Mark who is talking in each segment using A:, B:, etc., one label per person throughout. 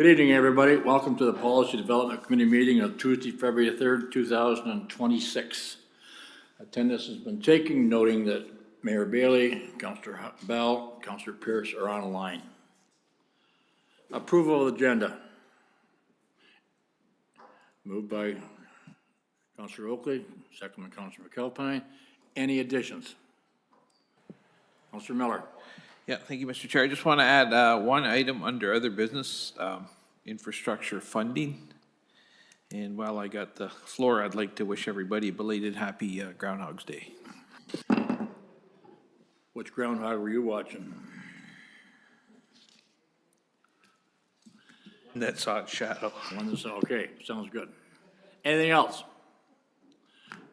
A: Good evening, everybody. Welcome to the Policy Development Committee meeting of Tuesday, February 3rd, 2026. Attendance has been taken, noting that Mayor Bailey, Councillor Bell, Councillor Pierce are on the line. Approval of the agenda. Moved by Councillor Oakley, second by Councillor McAlpine. Any additions? Councillor Miller.
B: Yeah, thank you, Mr. Chair. I just want to add one item under other business, infrastructure funding. And while I got the floor, I'd like to wish everybody a belated happy Groundhog's Day.
A: Which groundhog were you watching?
B: That saw its shadow.
A: One that's okay, sounds good. Anything else?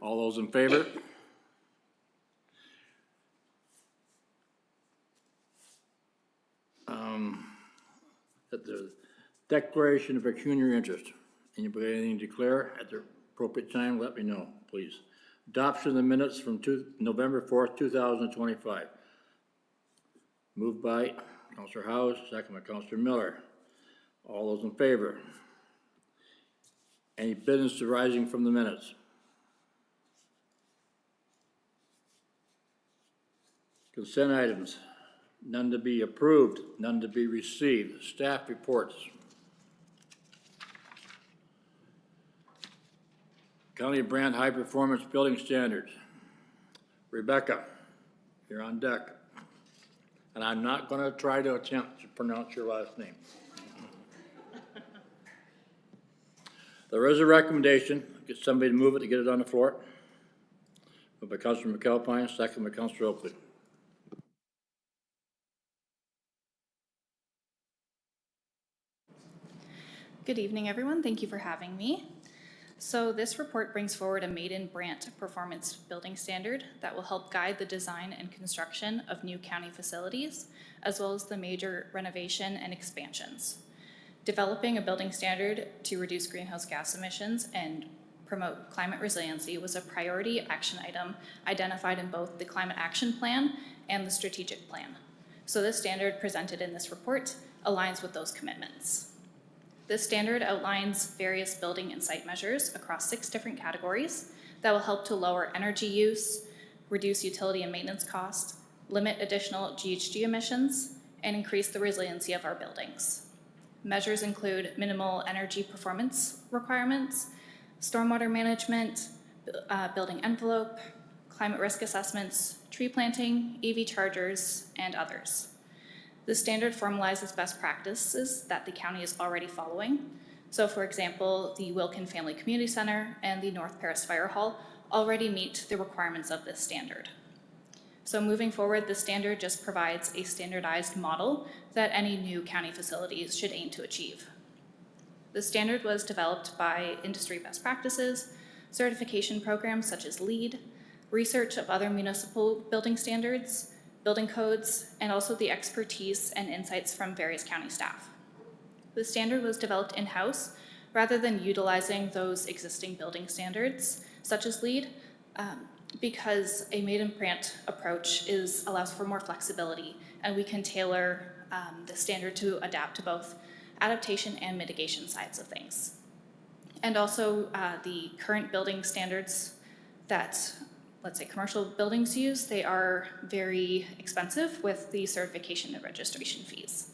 A: All those in favor? At the declaration of pecuniary interest. Anybody have anything to declare at the appropriate time, let me know, please. Adoption of the minutes from November 4th, 2025. Moved by Councillor House, second by Councillor Miller. All those in favor? Any business arising from the minutes? Consent items. None to be approved, none to be received. Staff reports. County of Brant High Performance Building Standards. Rebecca, you're on deck. And I'm not going to try to attempt to pronounce your last name. There is a recommendation. Get somebody to move it to get it on the floor. Moved by Councillor McAlpine, second by Councillor Oakley.
C: Good evening, everyone. Thank you for having me. So this report brings forward a Made in Brant performance building standard that will help guide the design and construction of new county facilities, as well as the major renovation and expansions. Developing a building standard to reduce greenhouse gas emissions and promote climate resiliency was a priority action item identified in both the Climate Action Plan and the Strategic Plan. So this standard presented in this report aligns with those commitments. This standard outlines various building and site measures across 6 different categories that will help to lower energy use, reduce utility and maintenance costs, limit additional GHG emissions, and increase the resiliency of our buildings. Measures include minimal energy performance requirements, stormwater management, building envelope, climate risk assessments, tree planting, EV chargers, and others. The standard formalizes best practices that the county is already following. So for example, the Wilkin Family Community Center and the North Paris Fire Hall already meet the requirements of this standard. So moving forward, the standard just provides a standardized model that any new county facilities should aim to achieve. The standard was developed by industry best practices, certification programs such as LEED, research of other municipal building standards, building codes, and also the expertise and insights from various county staff. The standard was developed in-house rather than utilizing those existing building standards, such as LEED, because a Made in Brant approach allows for more flexibility, and we can tailor the standard to adapt to both adaptation and mitigation sides of things. And also the current building standards that, let's say, commercial buildings use, they are very expensive with the certification and registration fees.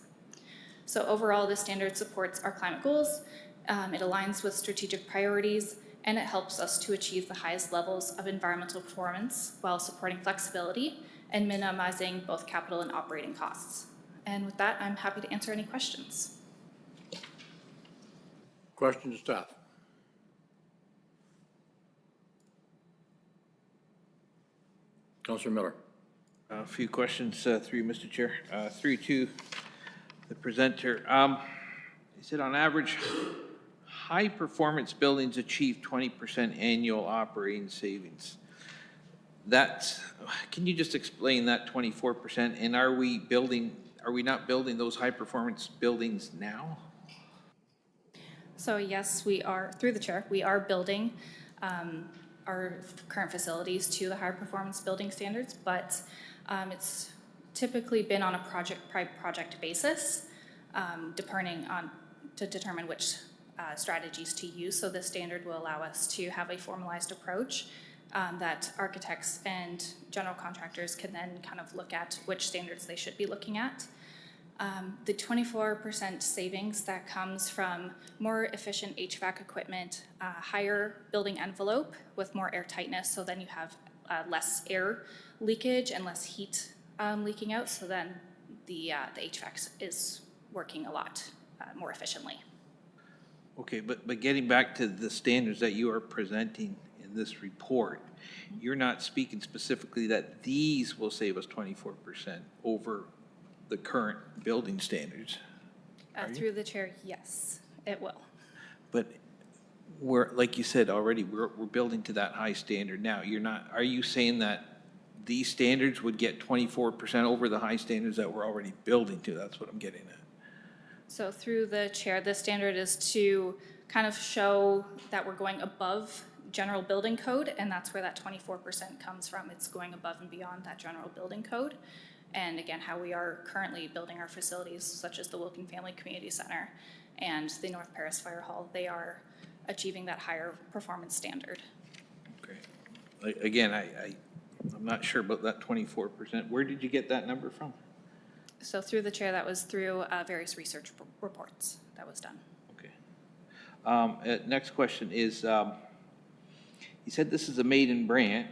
C: So overall, this standard supports our climate goals, it aligns with strategic priorities, and it helps us to achieve the highest levels of environmental performance while supporting flexibility and minimizing both capital and operating costs. And with that, I'm happy to answer any questions.
A: Questions, staff? Councillor Miller.
B: A few questions through you, Mr. Chair. Through to the presenter. Is it on average, high performance buildings achieve 20% annual operating savings? Can you just explain that 24%? And are we not building those high performance buildings now?
C: So yes, we are, through the chair, we are building our current facilities to the higher performance building standards, but it's typically been on a project basis, depending on to determine which strategies to use. So this standard will allow us to have a formalized approach that architects and general contractors can then kind of look at which standards they should be looking at. The 24% savings that comes from more efficient HVAC equipment, higher building envelope with more air tightness, so then you have less air leakage and less heat leaking out, so then the HVAC is working a lot more efficiently.
B: Okay, but getting back to the standards that you are presenting in this report, you're not speaking specifically that these will save us 24% over the current building standards.
C: Through the chair, yes, it will.
B: But we're, like you said already, we're building to that high standard now. You're not, are you saying that these standards would get 24% over the high standards that we're already building to? That's what I'm getting at.
C: So through the chair, the standard is to kind of show that we're going above general building code, and that's where that 24% comes from. It's going above and beyond that general building code. And again, how we are currently building our facilities, such as the Wilkin Family Community Center and the North Paris Fire Hall, they are achieving that higher performance standard.
B: Okay. Again, I'm not sure about that 24%. Where did you get that number from?
C: So through the chair, that was through various research reports that was done.
B: Okay. Next question is, you said this is a maiden brand.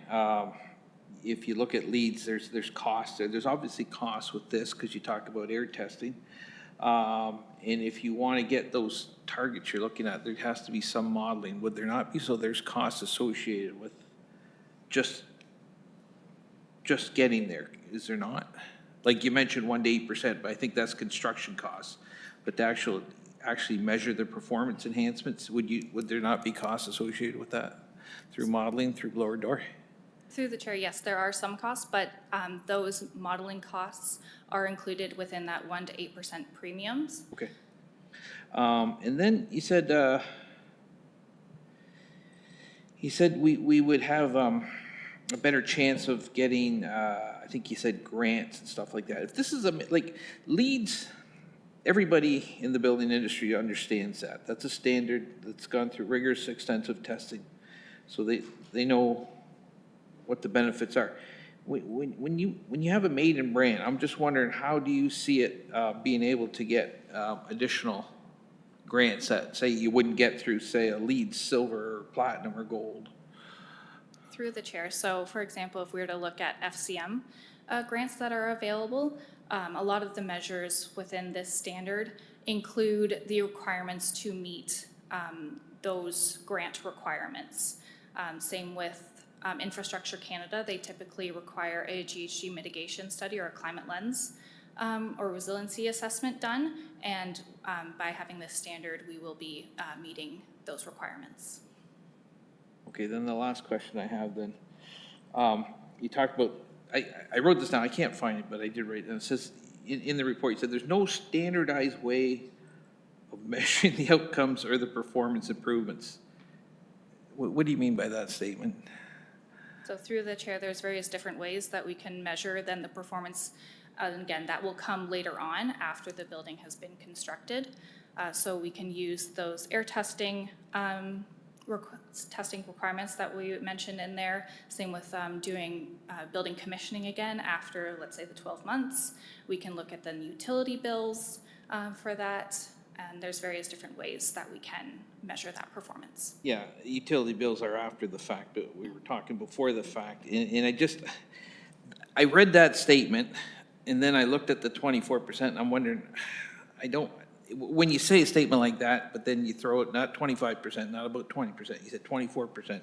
B: If you look at leads, there's costs. There's obviously costs with this because you talk about air testing. And if you want to get those targets you're looking at, there has to be some modeling. Would there not be? So there's costs associated with just getting there, is there not? Like you mentioned 1 to 8%, but I think that's construction costs. But to actually measure the performance enhancements, would there not be costs associated with that through modeling, through blower door?
C: Through the chair, yes, there are some costs, but those modeling costs are included within that 1 to 8% premiums.
B: Okay. And then you said we would have a better chance of getting, I think you said grants and stuff like that. If this is like LEEDs, everybody in the building industry understands that. That's a standard that's gone through rigorous, extensive testing. So they know what the benefits are. When you have a maiden brand, I'm just wondering, how do you see it being able to get additional grants that, say, you wouldn't get through, say, a LEED silver or platinum or gold?
C: Through the chair. So for example, if we were to look at FCM grants that are available, a lot of the measures within this standard include the requirements to meet those grant requirements. Same with Infrastructure Canada, they typically require a GHG mitigation study or a climate lens or resiliency assessment done, and by having this standard, we will be meeting those requirements.
B: Okay, then the last question I have then, you talked about, I wrote this down, I can't find it, but I did write it, and it says, in the report, you said there's no standardized way of measuring the outcomes or the performance improvements. What do you mean by that statement?
C: So through the chair, there's various different ways that we can measure then the performance. And again, that will come later on after the building has been constructed. So we can use those air testing requirements that we mentioned in there. Same with doing building commissioning again after, let's say, the 12 months. We can look at the utility bills for that. And there's various different ways that we can measure that performance. Yeah,
B: utility bills are after the fact, but we were talking before the fact. And I read that statement, and then I looked at the 24%, and I'm wondering, when you say a statement like that, but then you throw it, not 25%, not about 20%, you said 24%,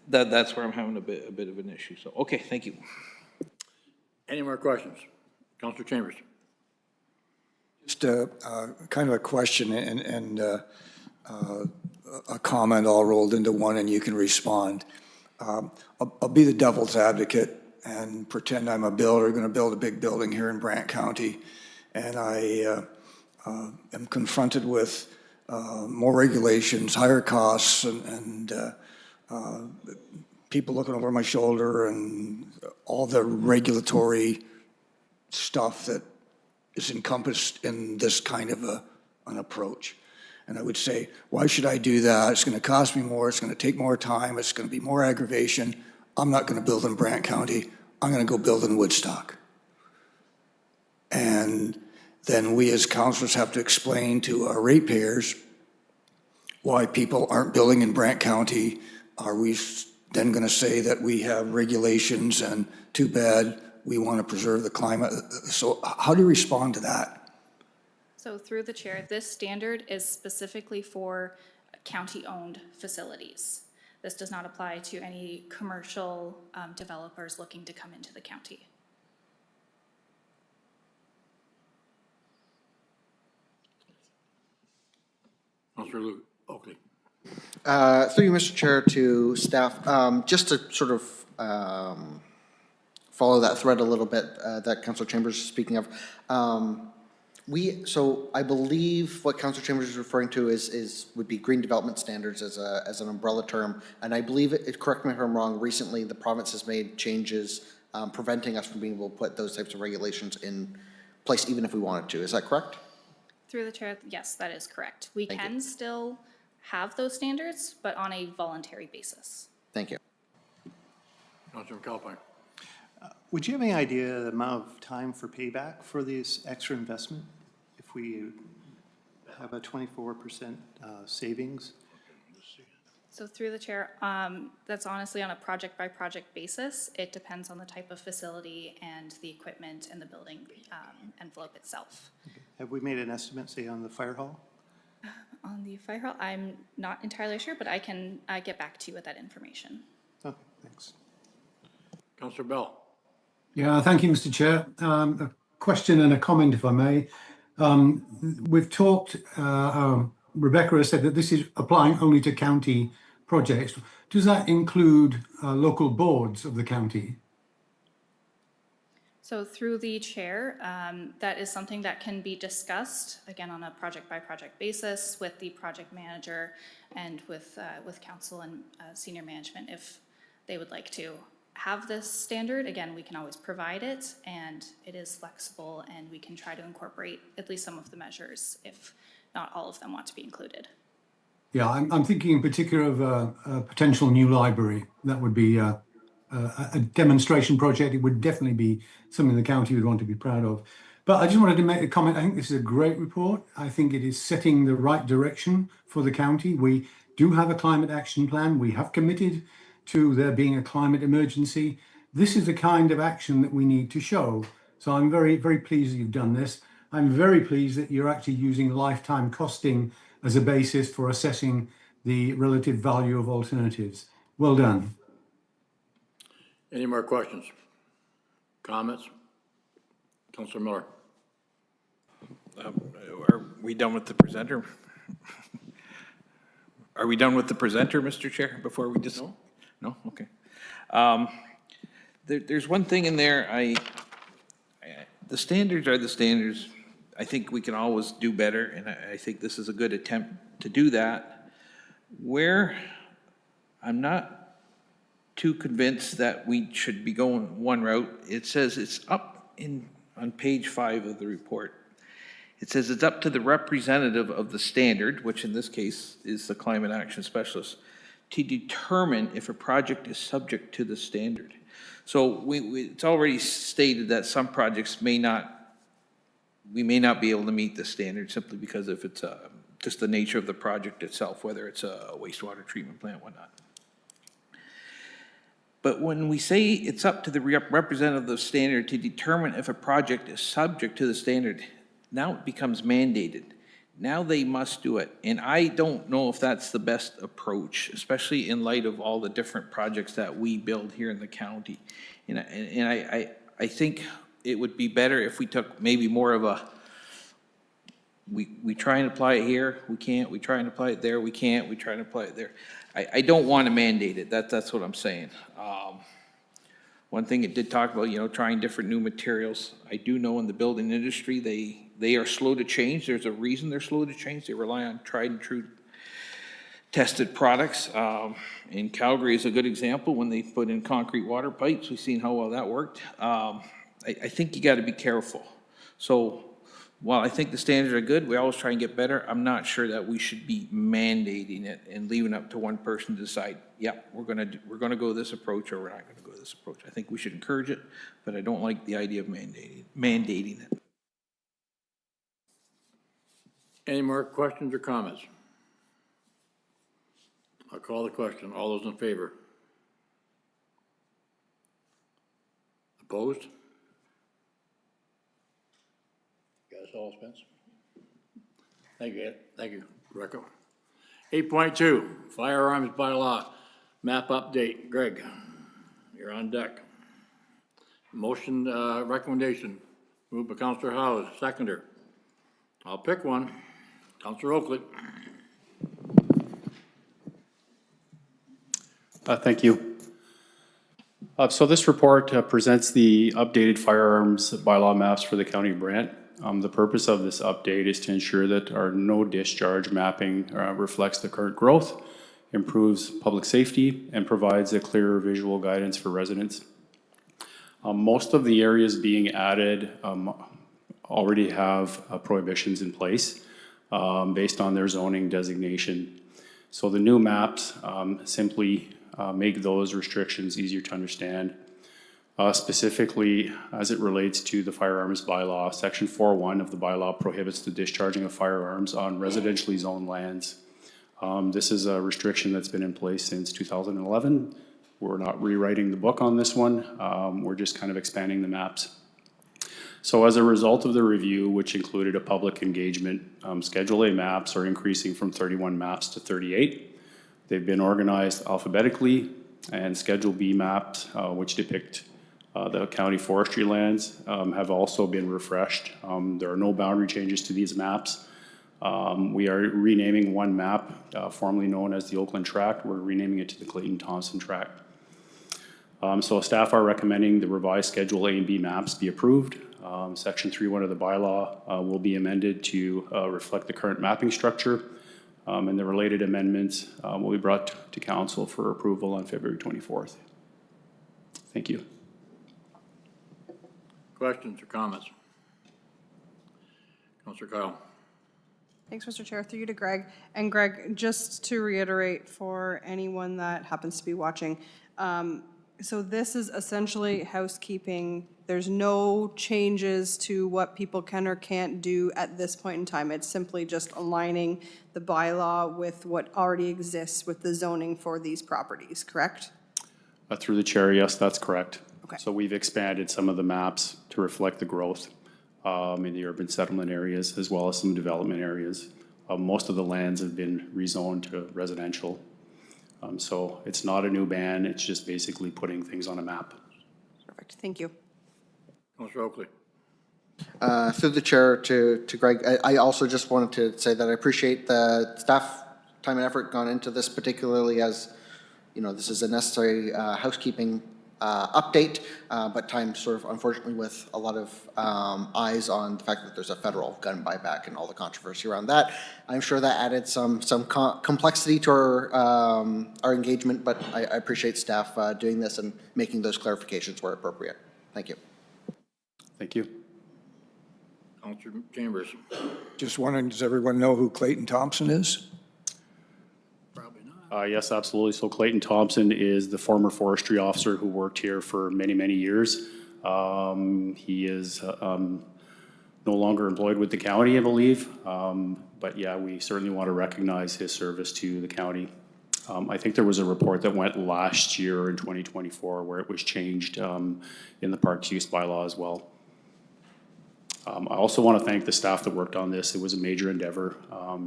B: that's where I'm having a bit of an issue. So, okay, thank you.
A: Any more questions? Councillor Chambers.
D: Just kind of a question and a comment all rolled into one, and you can respond. I'll be the devil's advocate and pretend I'm a builder, going to build a big building here in Brant County, and I am confronted with more regulations, higher costs, and people looking over my shoulder and all the regulatory stuff that is encompassed in this kind of a an approach. And I would say, why should I do that? It's going to cost me more. It's going to take more time. It's going to be more aggravation. I'm not going to build in Brant County. I'm going to go build in Woodstock. And then we as councillors have to explain to our ratepayers why people aren't building in Brant County. Are we then going to say that we have regulations and too bad, we want to preserve the climate? So how do you respond to that?
C: So through the chair, this standard is specifically for county-owned facilities. This does not apply to any commercial developers looking to come into the county.
A: Councillor Luke, okay.
E: Through you, Mr. Chair, to staff, just to sort of follow that thread a little bit that Councillor Chambers is speaking of. So I believe what Councillor Chambers is referring to would be green development standards as an umbrella term. And I believe, correct me if I'm wrong, recently the province has made changes preventing us from being able to put those types of regulations in place even if we wanted to. Is that correct?
C: Through the chair, yes, that is correct. We can still have those standards, but on a voluntary basis.
E: Thank you.
A: Councillor McAlpine.
F: Would you have any idea the amount of time for payback for this extra investment? If we have a 24% savings?
C: So through the chair, that's honestly on a project-by-project basis. It depends on the type of facility and the equipment and the building envelope itself.
F: Okay. Have we made an estimate, say, on the fire hall?
C: On the fire hall, I'm not entirely sure, but I can get back to you with that information.
F: Okay, thanks.
A: Councillor Bell.
G: Yeah, thank you, Mr. Chair. A question and a comment, if I may. We've talked, Rebecca has said that this is applying only to county projects. Does that include local boards of the county?
C: So through the chair, that is something that can be discussed, again, on a project-by-project basis with the project manager and with council and senior management if they would like to have this standard. Again, we can always provide it, and it is flexible, and we can try to incorporate at least some of the measures if not all of them want to be included.
G: Yeah, I'm thinking in particular of a potential new library. That would be a demonstration project. It would definitely be something the county would want to be proud of. But I just wanted to make a comment. I think this is a great report. I think it is setting the right direction for the county. We do have a climate action plan. We have committed to there being a climate emergency. This is the kind of action that we need to show. So I'm very, very pleased that you've done this. I'm very pleased that you're actually using lifetime costing as a basis for assessing the relative value of alternatives. Well done.
A: Any more questions? Comments? Councillor Miller.
B: Are we done with the presenter? Are we done with the presenter, Mr. Chair, before we just? No? Okay. There's one thing in there, the standards are the standards. I think we can always do better, and I think this is a good attempt to do that. Where I'm not too convinced that we should be going one route, it says it's up on page 5 of the report. It says it's up to the representative of the standard, which in this case is the climate action specialist, to determine if a project is subject to the standard. So it's already stated that some projects we may not be able to meet the standard simply because if it's just the nature of the project itself, whether it's a wastewater treatment plant, whatnot. But when we say it's up to the representative of the standard to determine if a project is subject to the standard, now it becomes mandated. Now they must do it. And I don't know if that's the best approach, especially in light of all the different projects that we build here in the county. And I think it would be better if we took maybe more of a, we try and apply it here, we can't, we try and apply it there, we can't, we try and apply it there. I don't want to mandate it, that's what I'm saying. One thing it did talk about, trying different new materials. I do know in the building industry, they are slow to change. There's a reason they're slow to change. They rely on tried and true tested products. In Calgary is a good example when they put in concrete water pipes. We've seen how well that worked. I think you got to be careful. So while I think the standards are good, we always try and get better, I'm not sure that we should be mandating it and leaving it up to one person to decide, yep, we're gonna go this approach or we're not gonna go this approach. I think we should encourage it, but I don't like the idea of mandating it.
A: Any more questions or comments? I'll call the question. All those in favor? Opposed? Got us all, Spence? Thank you, Ed. Thank you, Greco. 8.2, firearms bylaw, map update. Greg, you're on deck. Motion, recommendation, moved by Counselor Howes, seconder. I'll pick one. Counselor Oakley.
H: Thank you. So this report presents the updated firearms bylaw maps for the County of Brant. The purpose of this update is to ensure that our no discharge mapping reflects the current growth, improves public safety, and provides a clearer visual guidance for residents. Most of the areas being added already have prohibitions in place based on their zoning designation. So the new maps simply make those restrictions easier to understand. Specifically, as it relates to the firearms bylaw, section 4.1 of the bylaw prohibits the discharging of firearms on residentially zoned lands. This is a restriction that's been in place since 2011. We're not rewriting the book on this one. We're just kind of expanding the maps. So as a result of the review, which included a public engagement, Schedule A maps are increasing from 31 maps to 38. They've been organized alphabetically, and Schedule B maps, which depict the county forestry lands, have also been refreshed. There are no boundary changes to these maps. We are renaming one map, formerly known as the Oakland Tract. We're renaming it to the Clayton Thompson Tract. So staff are recommending the revised Schedule A and B maps be approved. Section 3.1 of the bylaw will be amended to reflect the current mapping structure, and the related amendments will be brought to council for approval on February 24th. Thank you.
A: Questions or comments? Counselor Kyle.
I: Thanks, Mr. Chair. Through you to Greg. And Greg, just to reiterate for anyone that happens to be watching, so this is essentially housekeeping. There's no changes to what people can or can't do at this point in time. It's simply just aligning the bylaw with what already exists with the zoning for these properties, correct?
H: Through the chair, yes, that's correct.
I: Okay.
H: So we've expanded some of the maps to reflect the growth in the urban settlement areas as well as some development areas. Most of the lands have been rezoned to residential. So it's not a new ban, it's just basically putting things on a map.
I: Perfect. Thank you.
A: Counselor Oakley.
E: Through the chair to Greg, I also just wanted to say that I appreciate the staff time and effort gone into this, particularly as, you know, this is a necessary housekeeping update, but timed sort of unfortunately with a lot of eyes on the fact that there's a federal gun buyback and all the controversy around that. I'm sure that added some complexity to our engagement, but I appreciate staff doing this and making those clarifications where appropriate. Thank you.
H: Thank you.
A: Counselor Chambers.
D: Just wondering, does everyone know who Clayton Thompson is?
A: Probably not.
H: Yes, absolutely. So Clayton Thompson is the former forestry officer who worked here for many, many years. He is no longer employed with the county, I believe. But yeah, we certainly want to recognize his service to the county. I think there was a report that went last year in 2024 where it was changed in the parks use bylaw as well. I also want to thank the staff that worked on this. It was a major endeavor.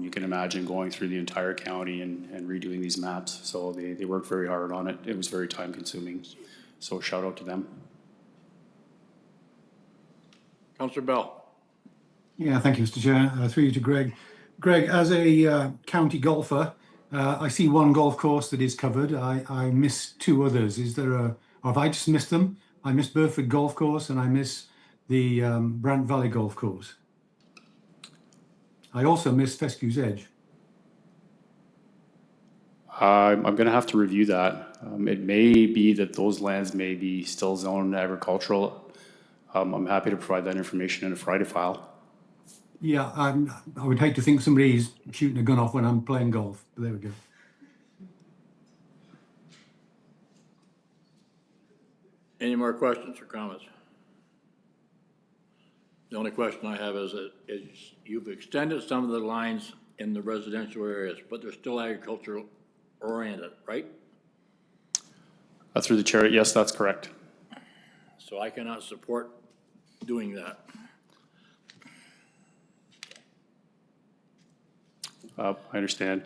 H: You can imagine going through the entire county and redoing these maps. So they worked very hard on it. It was very time consuming. So shout out to them.
A: Counselor Bell.
G: Yeah, thank you, Mr. Chair. Through you to Greg. Greg, as a county golfer, I see one golf course that is covered. I miss two others. Is there or have I just missed them? I miss Burford Golf Course and I miss the Brant Valley Golf Course. I also miss Fescue's Edge.
H: I'm going to have to review that. It may be that those lands may be still zoned agricultural. I'm happy to provide that information in a Friday file.
G: Yeah, I would hate to think somebody's shooting a gun off when I'm playing golf, but there we go.
A: Any more questions or comments? The only question I have is that you've extended some of the lines in the residential areas, but they're still agricultural oriented, right?
H: Through the chair, yes, that's correct.
A: So I cannot support doing that.
H: I understand.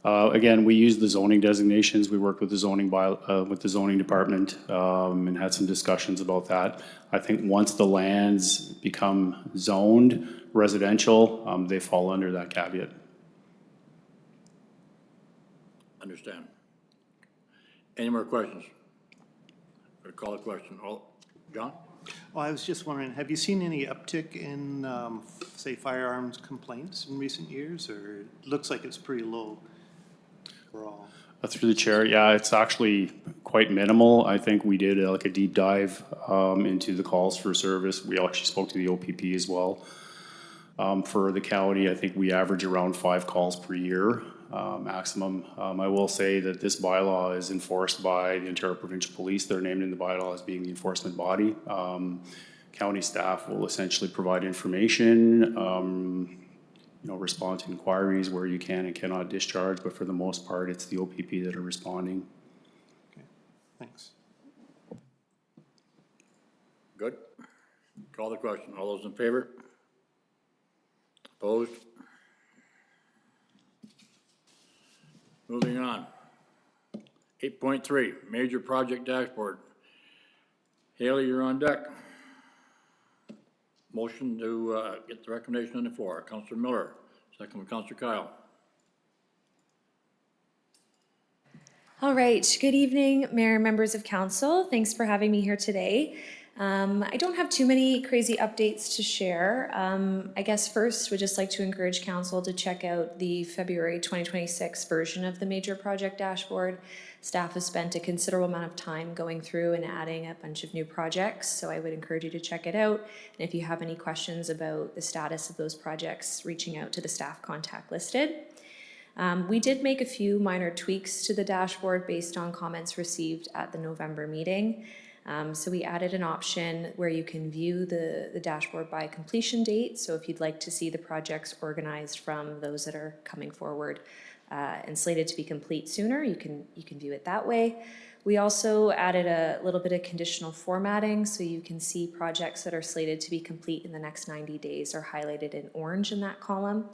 H: Again, we use the zoning designations. We worked with the zoning with the zoning department, and had some discussions about that. I think once the lands become zoned residential, they fall under that caveat.
A: Understand. Any more questions? Or call a question. John?
F: Well, I was just wondering, have you seen any uptick in, say, firearms complaints in recent years, or it looks like it's pretty low overall?
H: Through the chair, yeah, it's actually quite minimal. I think we did like a deep dive into the calls for service. We actually spoke to the OPP as well. For the county, I think we average around 5 calls per year maximum. I will say that this bylaw is enforced by the Ontario Provincial Police. They're named in the bylaw as being the enforcement body. County staff will essentially provide information, respond to inquiries where you can and cannot discharge, but for the most part, it's the OPP that are responding.
F: Okay, thanks.
A: Good. Call the question. All those in favor? Opposed? Moving on. 8.3, major project dashboard. Haley, you're on deck. Motion to get the recommendation on the floor. Councillor Miller, second by Councillor Kyle.
J: All right, good evening, Mayor and members of council. Thanks for having me here today. I don't have too many crazy updates to share. I guess first, we'd just like to encourage council to check out the February 2026 version of the major project dashboard. Staff has spent a considerable amount of time going through and adding a bunch of new projects, so I would encourage you to check it out. And if you have any questions about the status of those projects, reaching out to the staff contact listed. We did make a few minor tweaks to the dashboard based on comments received at the November meeting. So we added an option where you can view the dashboard by completion date. So if you'd like to see the projects organized from those that are coming forward and slated to be complete sooner, you can view it that way. We also added a little bit of conditional formatting, so you can see projects that are slated to be complete in the next 90 days are highlighted in orange in that column.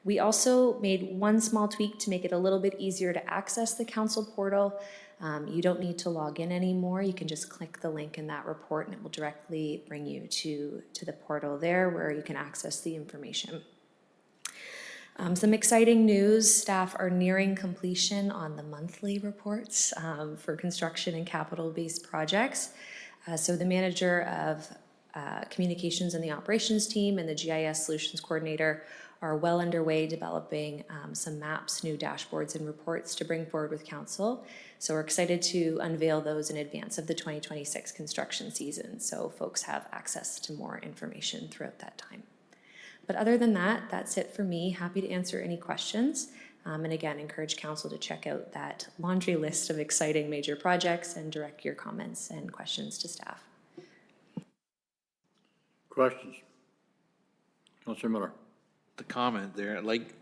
J: We also made one small tweak to make it a little bit easier to access the council portal. You don't need to log in anymore. You can just click the link in that report and it will directly bring you to the portal there where you can access the information. Some exciting news, staff are nearing completion on the monthly reports for construction and capital-based projects. So the manager of communications and the operations team and the GIS solutions coordinator are well underway developing some maps, new dashboards and reports to bring forward with council. So we're excited to unveil those in advance of the 2026 construction season, so folks have access to more information throughout that time. But other than that, that's it for me. Happy to answer any questions. And again, encourage council to check out that laundry list of exciting major projects and direct your comments and questions to staff.
A: Questions? Councillor Miller.
B: The comment there, like,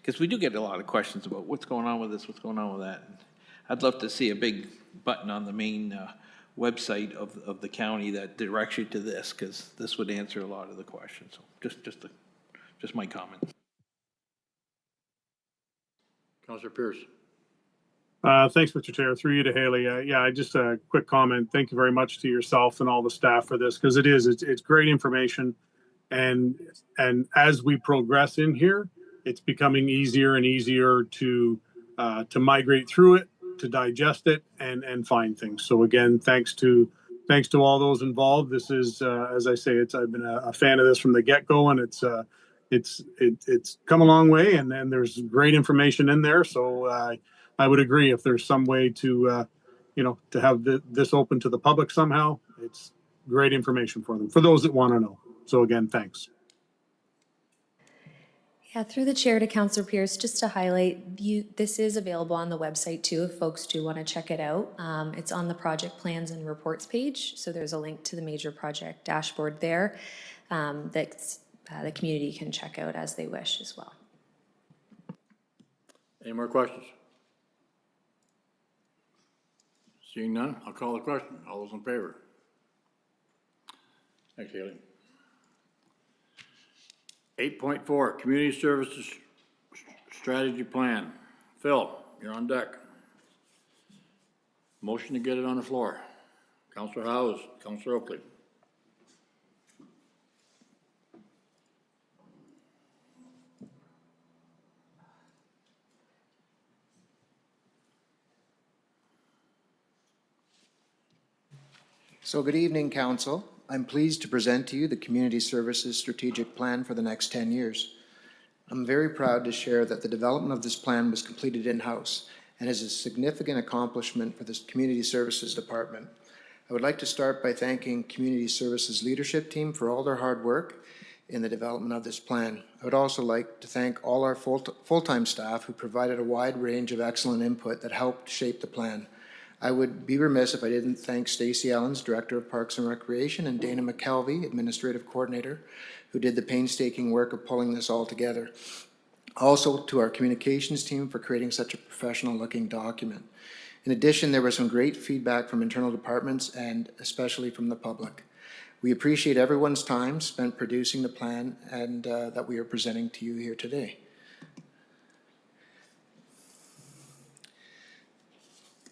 B: because we do get a lot of questions about what's going on with this, what's going on with that. I'd love to see a big button on the main website of the county that directs you to this, because this would answer a lot of the questions. So just my comment.
A: Councillor Pierce.
K: Thanks, Mr. Chair. Through you to Haley. Yeah, just a quick comment. Thank you very much to yourself and all the staff for this, because it's great information. And as we progress in here, it's becoming easier and easier to migrate through it, to digest it, and find things. So again, thanks to all those involved. This is, as I say, I've been a fan of this from the get-go, and it's come a long way, and there's great information in there. So I would agree, if there's some way to to have this open to the public somehow, it's great information for them, for those that want to know. So again, thanks.
J: Yeah, through the chair to Councillor Pierce, just to highlight, this is available on the website too, if folks do want to check it out. It's on the project plans and reports page, so there's a link to the major project dashboard there that the community can check out as they wish as well.
A: Any more questions? Seeing none, I'll call the question. All those in favor? Thanks, Haley. 8.4, Community Services Strategy Plan. Phil, you're on deck. Motion to get it on the floor. Councillor Howes, Councillor Oakley.
L: So good evening, Council. I'm pleased to present to you the Community Services Strategic Plan for the next 10 years. I'm very proud to share that the development of this plan was completed in-house and is a significant accomplishment for the Community Services Department. I would like to start by thanking Community Services leadership team for all their hard work in the development of this plan. I would also like to thank all our full-time staff who provided a wide range of excellent input that helped shape the plan. I would be remiss if I didn't thank Stacey Allens, Director of Parks and Recreation, and Dana McKelvey, Administrative Coordinator, who did the painstaking work of pulling this all together. Also to our communications team for creating such a professional-looking document. In addition, there was some great feedback from internal departments and especially from the public. We appreciate everyone's time spent producing the plan and that we are presenting to you here today.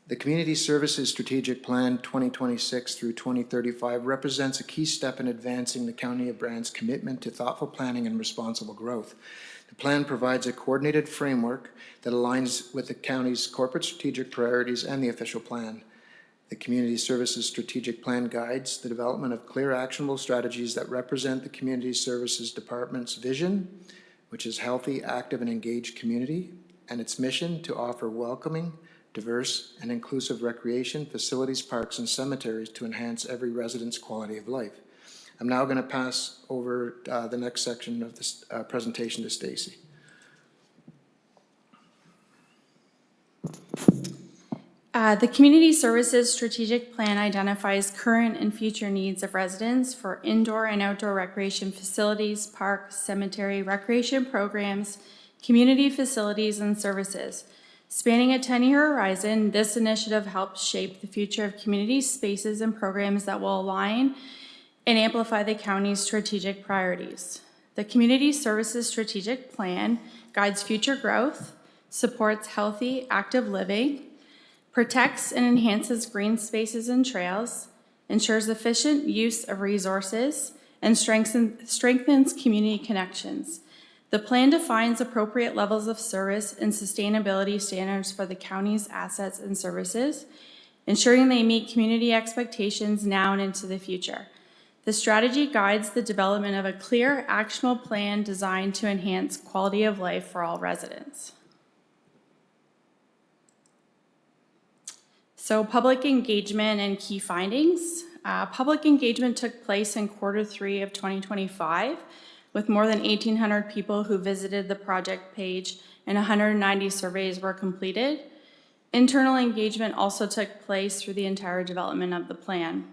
L: The Community Services Strategic Plan 2026 through 2035 represents a key step in advancing the County of Brant's commitment to thoughtful planning and responsible growth. The plan provides a coordinated framework that aligns with the county's corporate strategic priorities and the official plan. The Community Services Strategic Plan guides the development of clear, actionable strategies that represent the Community Services Department's vision, which is healthy, active, and engaged community, and its mission to offer welcoming, diverse, and inclusive recreation, facilities, parks, and cemeteries to enhance every resident's quality of life. I'm now going to pass over the next section of this presentation to Stacey.
M: The Community Services Strategic Plan identifies current and future needs of residents for indoor and outdoor recreation facilities, parks, cemetery, recreation programs, community facilities, and services. Spanning a 10-year horizon, this initiative helps shape the future of community spaces and programs that will align and amplify the county's strategic priorities. The Community Services Strategic Plan guides future growth, supports healthy, active living, protects and enhances green spaces and trails, ensures efficient use of resources, and strengthens community connections. The plan defines appropriate levels of service and sustainability standards for the county's assets and services, ensuring they meet community expectations now and into the future. The strategy guides the development of a clear, actionable plan designed to enhance quality of life for all residents. So public engagement and key findings. Public engagement took place in Q3 of 2025 with more than 1,800 people who visited the project page and 190 surveys were completed. Internal engagement also took place through the entire development of the plan.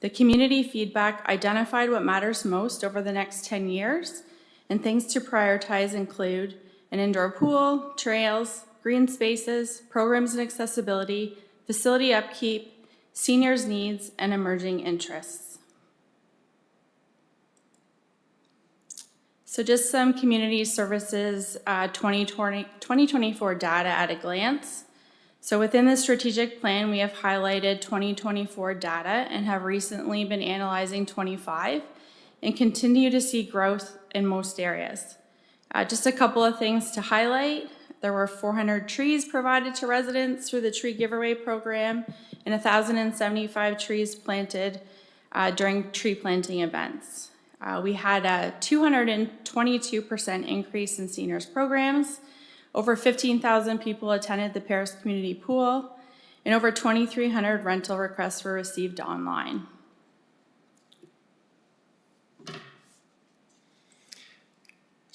M: The community feedback identified what matters most over the next 10 years, and things to prioritize include an indoor pool, trails, green spaces, programs and accessibility, facility upkeep, seniors' needs, and emerging interests. So just some community services 2024 data at a glance. So within the strategic plan, we have highlighted 2024 data and have recently been analyzing 25 and continue to see growth in most areas. Just a couple of things to highlight. There were 400 trees provided to residents through the tree giveaway program and 1,075 trees planted during tree planting events. We had a 222% increase in seniors programs. Over 15,000 people attended the Paris Community Pool, and over 2,300 rental requests were received online.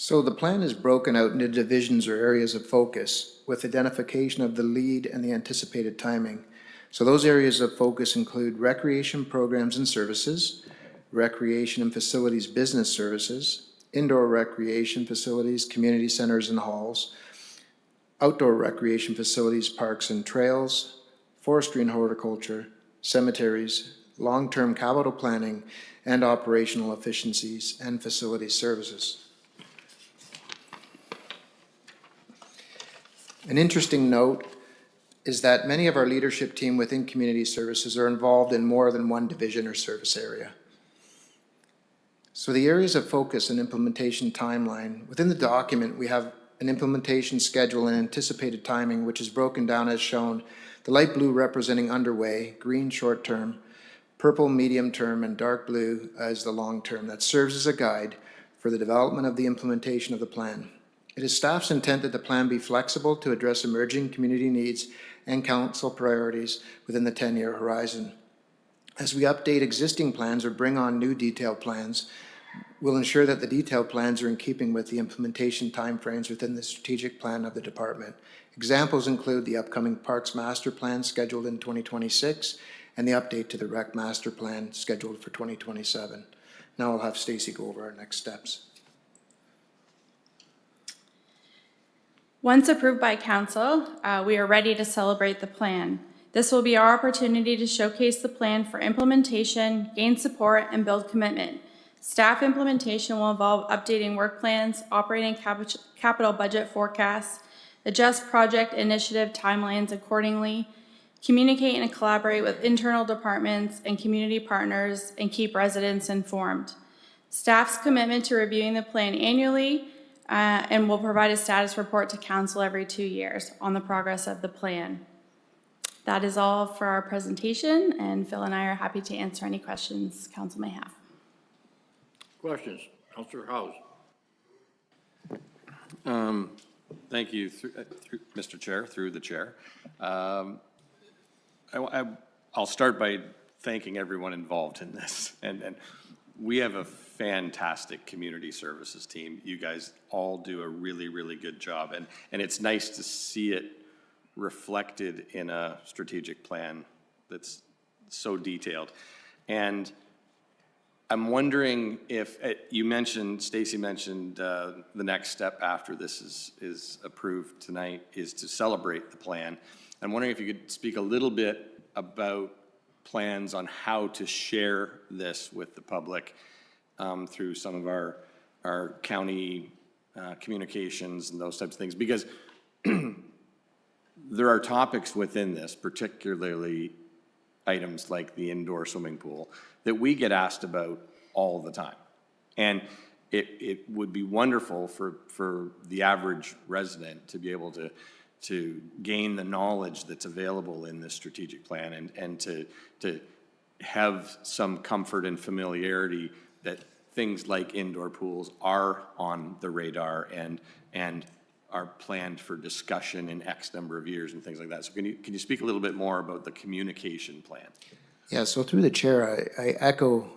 L: So the plan is broken out into divisions or areas of focus with identification of the lead and the anticipated timing. So those areas of focus include recreation programs and services, recreation and facilities business services, indoor recreation facilities, community centers and halls, outdoor recreation facilities, parks and trails, forestry and horticulture, cemeteries, long-term capital planning, and operational efficiencies and facility services. An interesting note is that many of our leadership team within community services are involved in more than one division or service area. So the areas of focus and implementation timeline, within the document, we have an implementation schedule and anticipated timing, which is broken down as shown, the light blue representing underway, green short-term, purple medium-term, and dark blue as the long-term. That serves as a guide for the development of the implementation of the plan. It is staff's intent that the plan be flexible to address emerging community needs and council priorities within the 10-year horizon. As we update existing plans or bring on new detailed plans, we'll ensure that the detailed plans are in keeping with the implementation timeframes within the strategic plan of the department. Examples include the upcoming Parks Master Plan scheduled in 2026 and the update to the Rec Master Plan scheduled for 2027. Now I'll have Stacy go over our next steps.
M: Once approved by council, we are ready to celebrate the plan. This will be our opportunity to showcase the plan for implementation, gain support, and build commitment. Staff implementation will involve updating work plans, operating capital budget forecasts, adjust project initiative timelines accordingly, communicate and collaborate with internal departments and community partners, and keep residents informed. Staff's commitment to reviewing the plan annually and will provide a status report to council every 2 years on the progress of the plan. That is all for our presentation, and Phil and I are happy to answer any questions council may have.
A: Questions? Councillor House.
N: Thank you, Mr. Chair, through the chair. I'll start by thanking everyone involved in this. And we have a fantastic community services team. You guys all do a really, really good job. And it's nice to see it reflected in a strategic plan that's so detailed. And I'm wondering if, you mentioned, Stacy mentioned the next step after this is approved tonight is to celebrate the plan. I'm wondering if you could speak a little bit about plans on how to share this with the public through some of our county communications and those types of things, because there are topics within this, particularly items like the indoor swimming pool, that we get asked about all the time. And it would be wonderful for the average resident to be able to gain the knowledge that's available in this strategic plan and to have some comfort and familiarity that things like indoor pools are on the radar and are planned for discussion in X number of years and things like that. So can you speak a little bit more about the communication plan?
L: Yeah, so through the chair, I echo,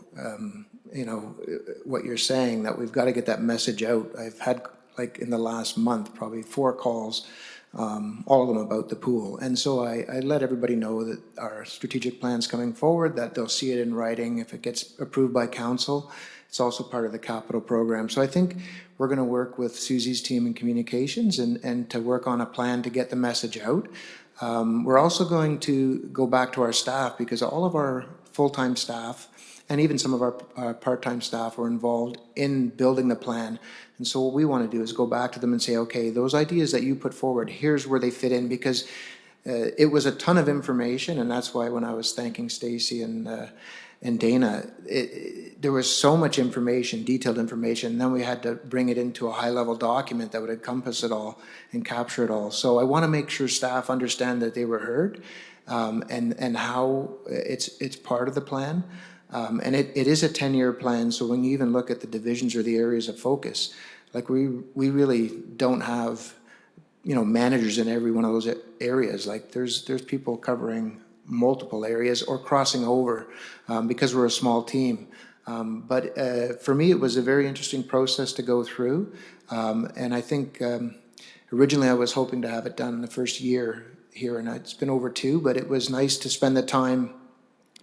L: what you're saying, that we've got to get that message out. I've had, like in the last month, probably 4 calls, all of them about the pool. And so I let everybody know that our strategic plan's coming forward, that they'll see it in writing if it gets approved by council. It's also part of the capital program. So I think we're going to work with Susie's team in communications and to work on a plan to get the message out. We're also going to go back to our staff, because all of our full-time staff and even some of our part-time staff were involved in building the plan. And so what we want to do is go back to them and say, okay, those ideas that you put forward, here's where they fit in, because it was a ton of information. And that's why when I was thanking Stacy and Dana, there was so much information, detailed information, and then we had to bring it into a high-level document that would encompass it all and capture it all. So I want to make sure staff understand that they were heard and how it's part of the plan. And it is a 10-year plan, so when you even look at the divisions or the areas of focus, like we really don't have, managers in every one of those areas. Like there's people covering multiple areas or crossing over because we're a small team. But for me, it was a very interesting process to go through. And I think originally I was hoping to have it done in the first year here, and it's been over 2, but it was nice to spend the time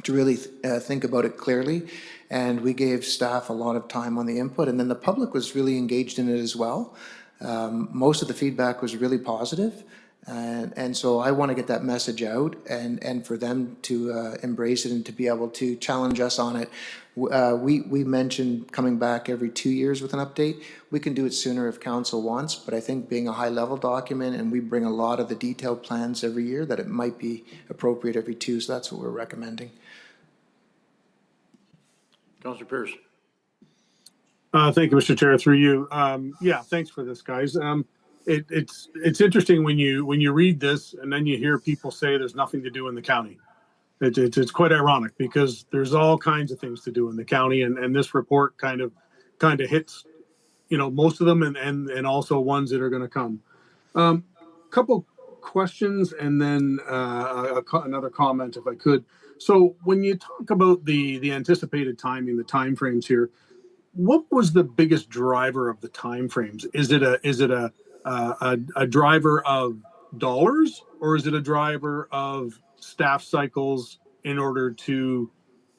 L: to really think about it clearly. And we gave staff a lot of time on the input, and then the public was really engaged in it as well. Most of the feedback was really positive. And so I want to get that message out and for them to embrace it and to be able to challenge us on it. We mentioned coming back every 2 years with an update. We can do it sooner if council wants, but I think being a high-level document and we bring a lot of the detailed plans every year, that it might be appropriate every 2, so that's what we're recommending.
A: Councillor Pierce.
K: Thank you, Mr. Chair, through you. Yeah, thanks for this, guys. It's interesting when you read this and then you hear people say there's nothing to do in the county. It's quite ironic because there's all kinds of things to do in the county, and this report kind of hits, most of them and also ones that are going to come. Couple questions and then another comment if I could. So when you talk about the anticipated timing, the timeframes here, what was the biggest driver of the timeframes? Is it a driver of dollars, or is it a driver of staff cycles in order to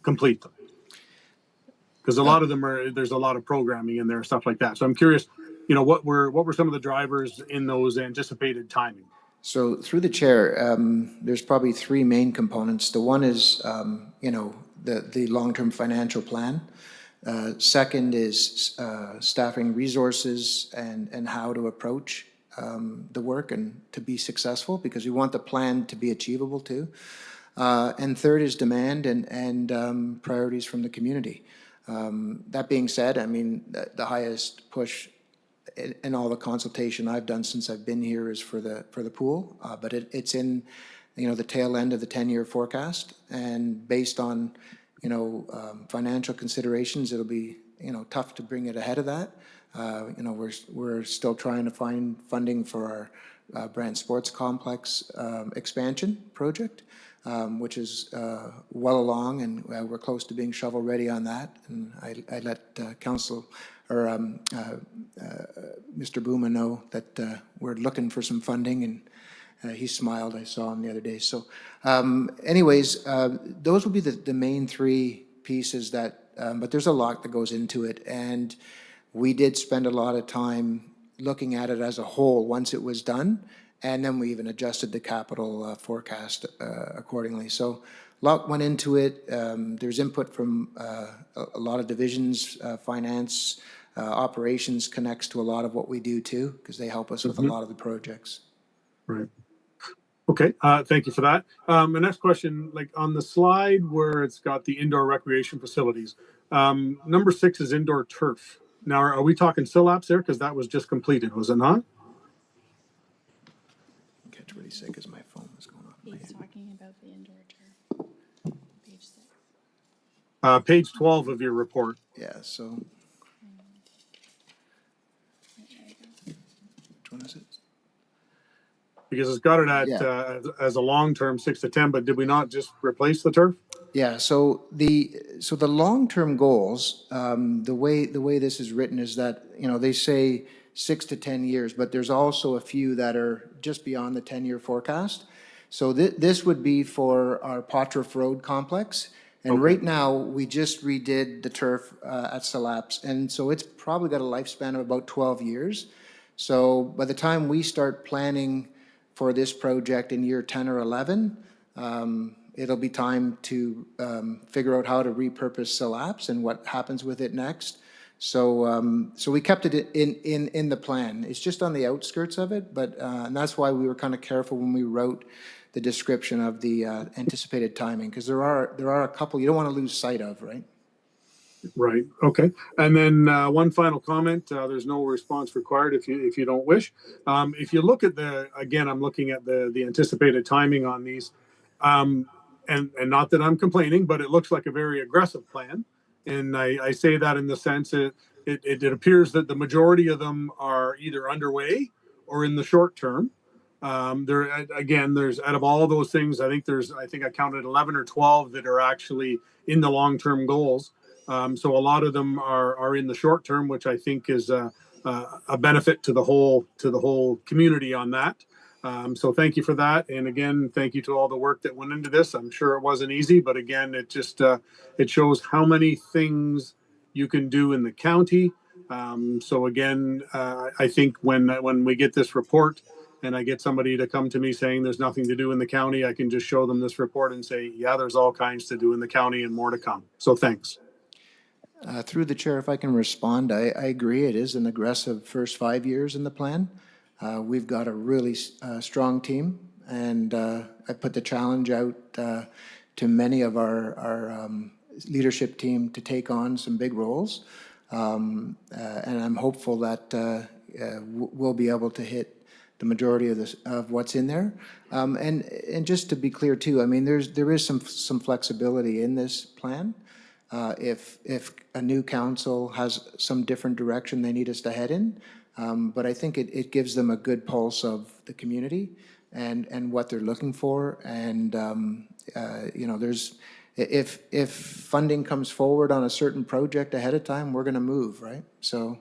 K: complete them? Because a lot of them there's a lot of programming in there, stuff like that. So I'm curious, what were some of the drivers in those anticipated timing?
L: So through the chair, there's probably 3 main components. The one is, the long-term financial plan. Second is staffing resources and how to approach the work and to be successful, because we want the plan to be achievable too. And third is demand and priorities from the community. That being said, I mean, the highest push in all the consultation I've done since I've been here is for the pool, but it's in the tail end of the 10-year forecast, and based on financial considerations, it'll be tough to bring it ahead of that. We're still trying to find funding for our Brant Sports Complex expansion project, which is well along, and we're close to being shovel ready on that. And I let council or Mr. Bouma know that we're looking for some funding, and he smiled. I saw him the other day. So anyways, those would be the main 3 pieces that, but there's a lot that goes into it. And we did spend a lot of time looking at it as a whole once it was done. And then we even adjusted the capital forecast accordingly. So a lot went into it. There's input from a lot of divisions, finance, operations connects to a lot of what we do too, because they help us with a lot of the projects.
K: Right. Okay, thank you for that. The next question, like on the slide where it's got the indoor recreation facilities, number 6 is indoor turf. Now, are we talking SILAPs there? Because that was just completed, was it not?
L: I get really sick as my phone is going off.
M: He's talking about the indoor turf. Page 6.
K: Page 12 of your report.
L: Yeah, so. Which one is it?
K: Because it's got it at as a long-term 6 to 10, but did we not just replace the turf?
L: Yeah, so the long-term goals, the way this is written is that, they say 6 to 10 years, but there's also a few that are just beyond the 10-year forecast. So this would be for our Pottruff Road complex. And right now, we just redid the turf at SILAPs. And so it's probably got a lifespan of about 12 years. So by the time we start planning for this project in year 10 or 11, it'll be time to figure out how to repurpose SILAPs and what happens with it next. So so we kept it in the plan. It's just on the outskirts of it, but and that's why we were kind of careful when we wrote the description of the anticipated timing, because there are a couple you don't want to lose sight of, right?
K: Right. Okay. And then one final comment. There's no response required if you don't wish. If you look at again, I'm looking at the anticipated timing on these, and not that I'm complaining, but it looks like a very aggressive plan. And I say that in the sense it appears that the majority of them are either underway or in the short term. There's out of all those things, I think I counted 11 or 12 that are actually in the long-term goals. So a lot of them are in the short term, which I think is a benefit to the whole community on that. So thank you for that. And again, thank you to all the work that went into this. I'm sure it wasn't easy, but again, it just, it shows how many things you can do in the county. So again, I think when we get this report and I get somebody to come to me saying there's nothing to do in the county, I can just show them this report and say, yeah, there's all kinds to do in the county and more to come. So thanks.
L: Through the chair, if I can respond, I agree. It is an aggressive first 5 years in the plan. We've got a really strong team, and I put the challenge out to many of our leadership team to take on some big roles. And I'm hopeful that we'll be able to hit the majority of this, of what's in there. And just to be clear too, I mean, there is some flexibility in this plan. If a new council has some different direction they need us to head in, but I think it gives them a good pulse of the community and what they're looking for. And you know, if funding comes forward on a certain project ahead of time, we're going to move, right? So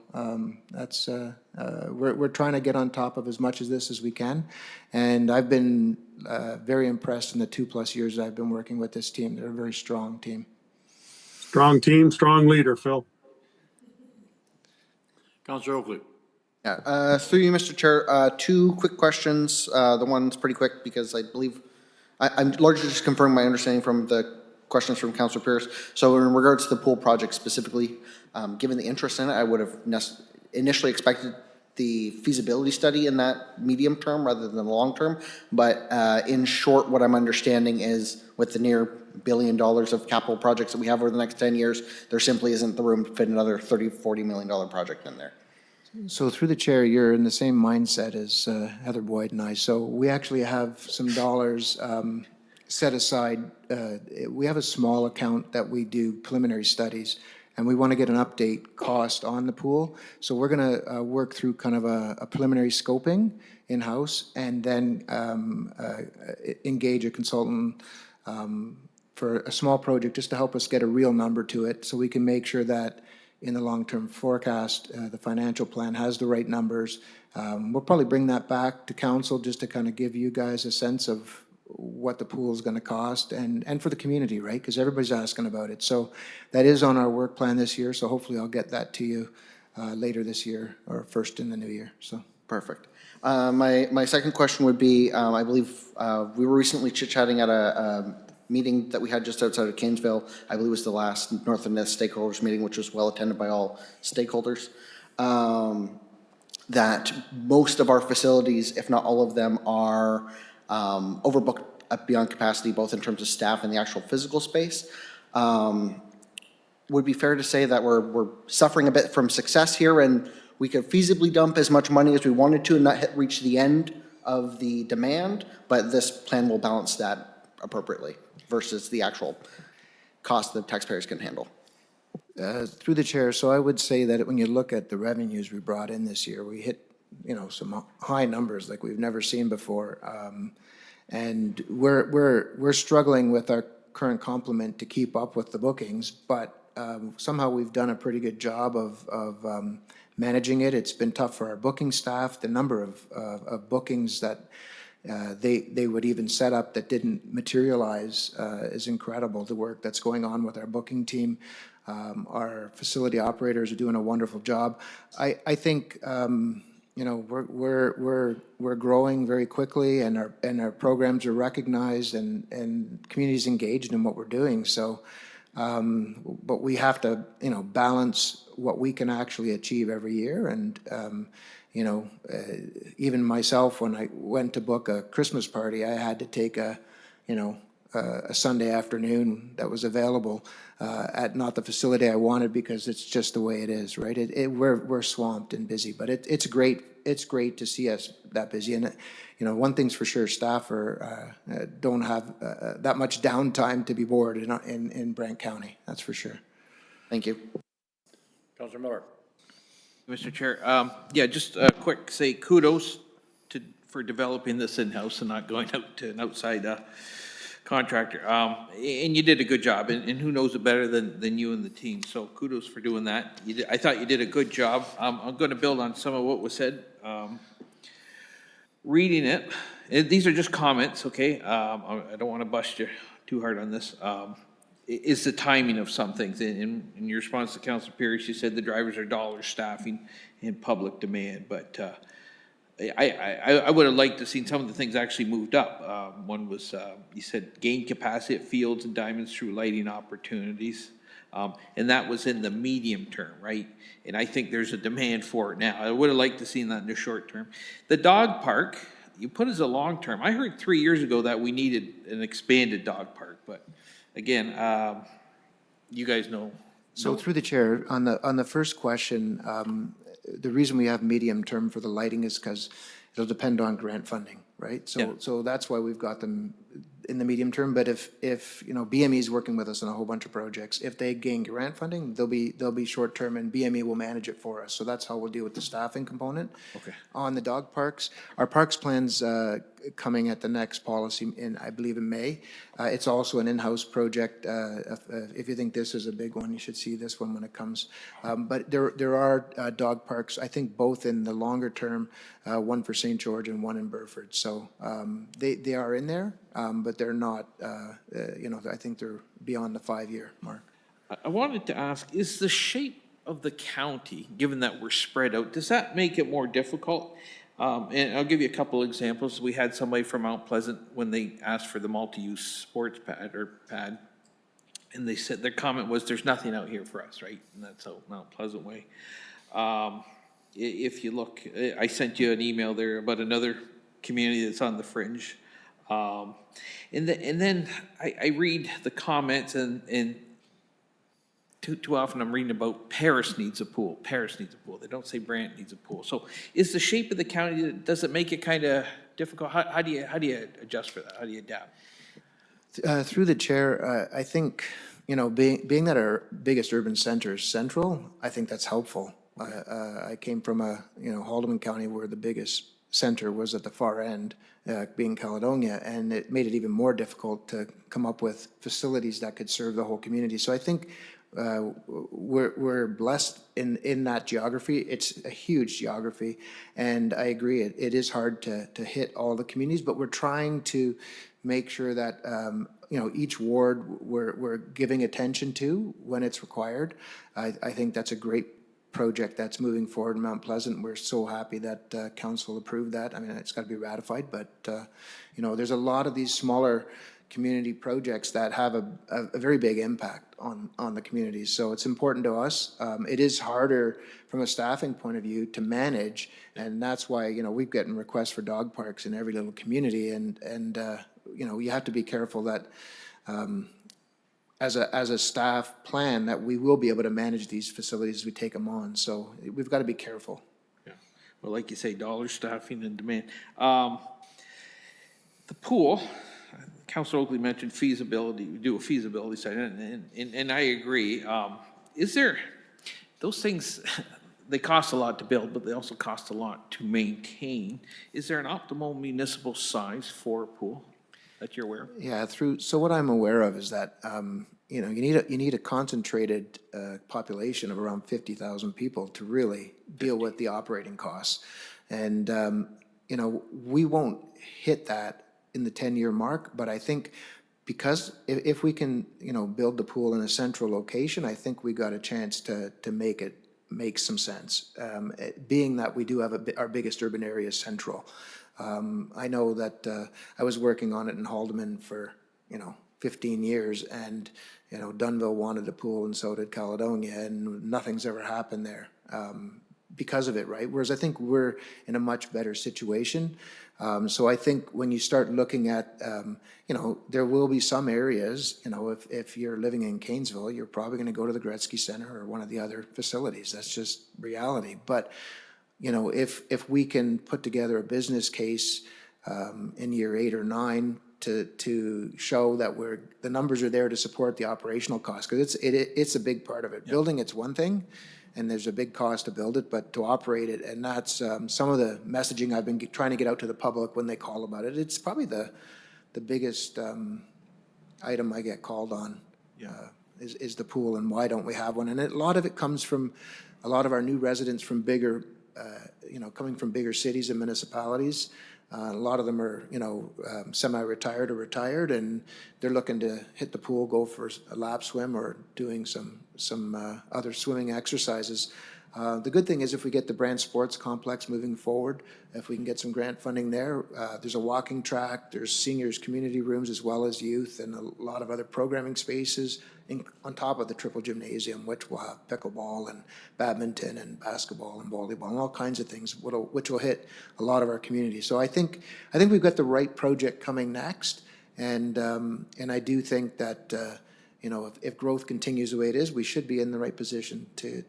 L: that's we're trying to get on top of as much of this as we can. And I've been very impressed in the 2+ years I've been working with this team. They're a very strong team.
K: Strong team, strong leader, Phil.
A: Councillor Oakley.
E: Yeah, through you, Mr. Chair, 2 quick questions. The one's pretty quick because I believe, I'm largely just confirming my understanding from the questions from Councillor Pierce. So in regards to the pool project specifically, given the interest in it, I would have initially expected the feasibility study in that medium term rather than the long term. But in short, what I'm understanding is with the near $1 billion of capital projects that we have over the next 10 years, there simply isn't the room to fit another $30–40 million project in there.
L: So through the chair, you're in the same mindset as Heather Boyd and I. So we actually have some dollars set aside. We have a small account that we do preliminary studies, and we want to get an update cost on the pool. So we're going to work through kind of a preliminary scoping in-house and then engage a consultant for a small project just to help us get a real number to it so we can make sure that in the long-term forecast, the financial plan has the right numbers. We'll probably bring that back to council just to kind of give you guys a sense of what the pool is going to cost and for the community, right? Because everybody's asking about it. So that is on our work plan this year. So hopefully I'll get that to you later this year or first in the new year. So
E: perfect. My second question would be, I believe we were recently chit-chatting at a meeting that we had just outside of Kingsville. I believe it was the last North and Nest stakeholders meeting, which was well attended by all stakeholders. That most of our facilities, if not all of them, are overbooked beyond capacity, both in terms of staff and the actual physical space. Would it be fair to say that we're suffering a bit from success here, and we could feasibly dump as much money as we wanted to and not reach the end of the demand, but this plan will balance that appropriately versus the actual cost that taxpayers can handle?
L: Through the chair, so I would say that when you look at the revenues we brought in this year, we hit, you know, some high numbers like we've never seen before, and we're struggling with our current complement to keep up with the bookings, but somehow we've done a pretty good job of managing it. It's been tough for our booking staff. The number of bookings that they would even set up that didn't materialize is incredible. The work that's going on with our booking team. Our facility operators are doing a wonderful job. I think you know, we're growing very quickly, and our programs are recognized, and communities engaged in what we're doing. So, but we have to, you know, balance what we can actually achieve every year. And you know, even myself, when I went to book a Christmas party, I had to take a Sunday afternoon that was available at not the facility I wanted, because it's just the way it is, right? We're swamped and busy, but it's great. It's great to see us that busy. And you know, one thing's for sure, staff don't have that much downtime to be bored in Brant County. That's for sure.
E: Thank you.
A: Councillor Miller.
B: Mr. Chair, yeah, just a quick say kudos for developing this in-house and not going out to an outside contractor. And you did a good job, and who knows it better than you and the team, so kudos for doing that. I thought you did a good job. I'm gonna build on some of what was said. Reading it, these are just comments, okay? I don't wanna bust you too hard on this. Is the timing of some things. In your response to Councilor Pierce, you said the drivers are dollar staffing in public demand, but I would have liked to seen some of the things actually moved up. One was, you said gain capacity at Fields and Diamonds through lighting opportunities. And that was in the medium term, right? And I think there's a demand for it now. I would have liked to seen that in the short term. The dog park, you put as a long term. I heard 3 years ago that we needed an expanded dog park, but again, you guys know.
L: So through the chair, on the first question, the reason we have medium term for the lighting is because it'll depend on grant funding, right? So that's why we've got them in the medium term. But if you know, BME is working with us on a whole bunch of projects, if they gain grant funding, they'll be short term, and BME will manage it for us. So that's how we'll deal with the staffing component.
B: Okay.
L: On the dog parks, our parks plans coming at the next policy in, I believe, in May. It's also an in-house project. If you think this is a big one, you should see this one when it comes. But there are dog parks, I think both in the longer term, one for St. George and one in Burford. So they are in there, but they're not, you know, I think they're beyond the 5-year mark.
B: I wanted to ask, is the shape of the county, given that we're spread out, does that make it more difficult? And I'll give you a couple examples. We had somebody from Mount Pleasant when they asked for the multi-use sports pad, and they said, their comment was, there's nothing out here for us, right? And that's out Mount Pleasant way. If you look, I sent you an email there about another community that's on the fringe. And then I read the comments, and too often I'm reading about Paris needs a pool. Paris needs a pool. They don't say Brant needs a pool. So is the shape of the county, does it make it kind of difficult? How do you adjust for that? How do you adapt?
L: Through the chair, I think, you know, being that our biggest urban center is central, I think that's helpful. I came from Haldimand County, where the biggest center was at the far end, being Caledonia, and it made it even more difficult to come up with facilities that could serve the whole community. So I think we're blessed in that geography. It's a huge geography, and I agree, it is hard to hit all the communities, but we're trying to make sure that you know, each ward we're giving attention to when it's required. I think that's a great project that's moving forward in Mount Pleasant. We're so happy that council approved that. I mean, it's got to be ratified, but you know, there's a lot of these smaller community projects that have a very big impact on the communities. So it's important to us. It is harder from a staffing point of view to manage, and that's why, you know, we've gotten requests for dog parks in every little community, and you know, you have to be careful that as a staff plan that we will be able to manage these facilities as we take them on. So we've got to be careful.
B: Yeah. Well, like you say, dollar staffing and demand. The pool, Councilor Oakley mentioned feasibility, we do a feasibility study, and I agree. Is there, those things, they cost a lot to build, but they also cost a lot to maintain. Is there an optimal municipal size for a pool that you're aware of?
L: Yeah, so what I'm aware of is that, you know, you need a concentrated population of around 50,000 people to really deal with the operating costs. And, you know, we won't hit that in the 10-year mark, but I think because if we can, you know, build the pool in a central location, I think we got a chance to make some sense. Being that we do have our biggest urban area central. I know that I was working on it in Haldimand for, you know, 15 years, and, you know, Dunnville wanted a pool and so did Caledonia, and nothing's ever happened there because of it, right? Whereas I think we're in a much better situation. So I think when you start looking at, you know, there will be some areas, you know, if you're living in Cairnsville, you're probably going to go to the Gretzky Center or one of the other facilities. That's just reality. But, you know, if we can put together a business case in year 8 or 9 to show that the numbers are there to support the operational costs, because it's a big part of it. Yeah. Building it's one thing, and there's a big cost to build it, but to operate it, and that's some of the messaging I've been trying to get out to the public when they call about it. It's probably the biggest item I get called on, is the pool, and why don't we have one? And a lot of it comes from a lot of our new residents from bigger, coming from bigger cities and municipalities. A lot of them are, semi-retired or retired, and they're looking to hit the pool, go for a lap swim or doing some other swimming exercises. The good thing is if we get the Brant Sports Complex moving forward, if we can get some grant funding there, there's a walking track, there's seniors community rooms as well as youth, and a lot of other programming spaces on top of the triple gymnasium, which will have pickleball and badminton and basketball and volleyball and all kinds of things, which will hit a lot of our community. So I think we've got the right project coming next, and I do think that if growth continues the way it is, we should be in the right position to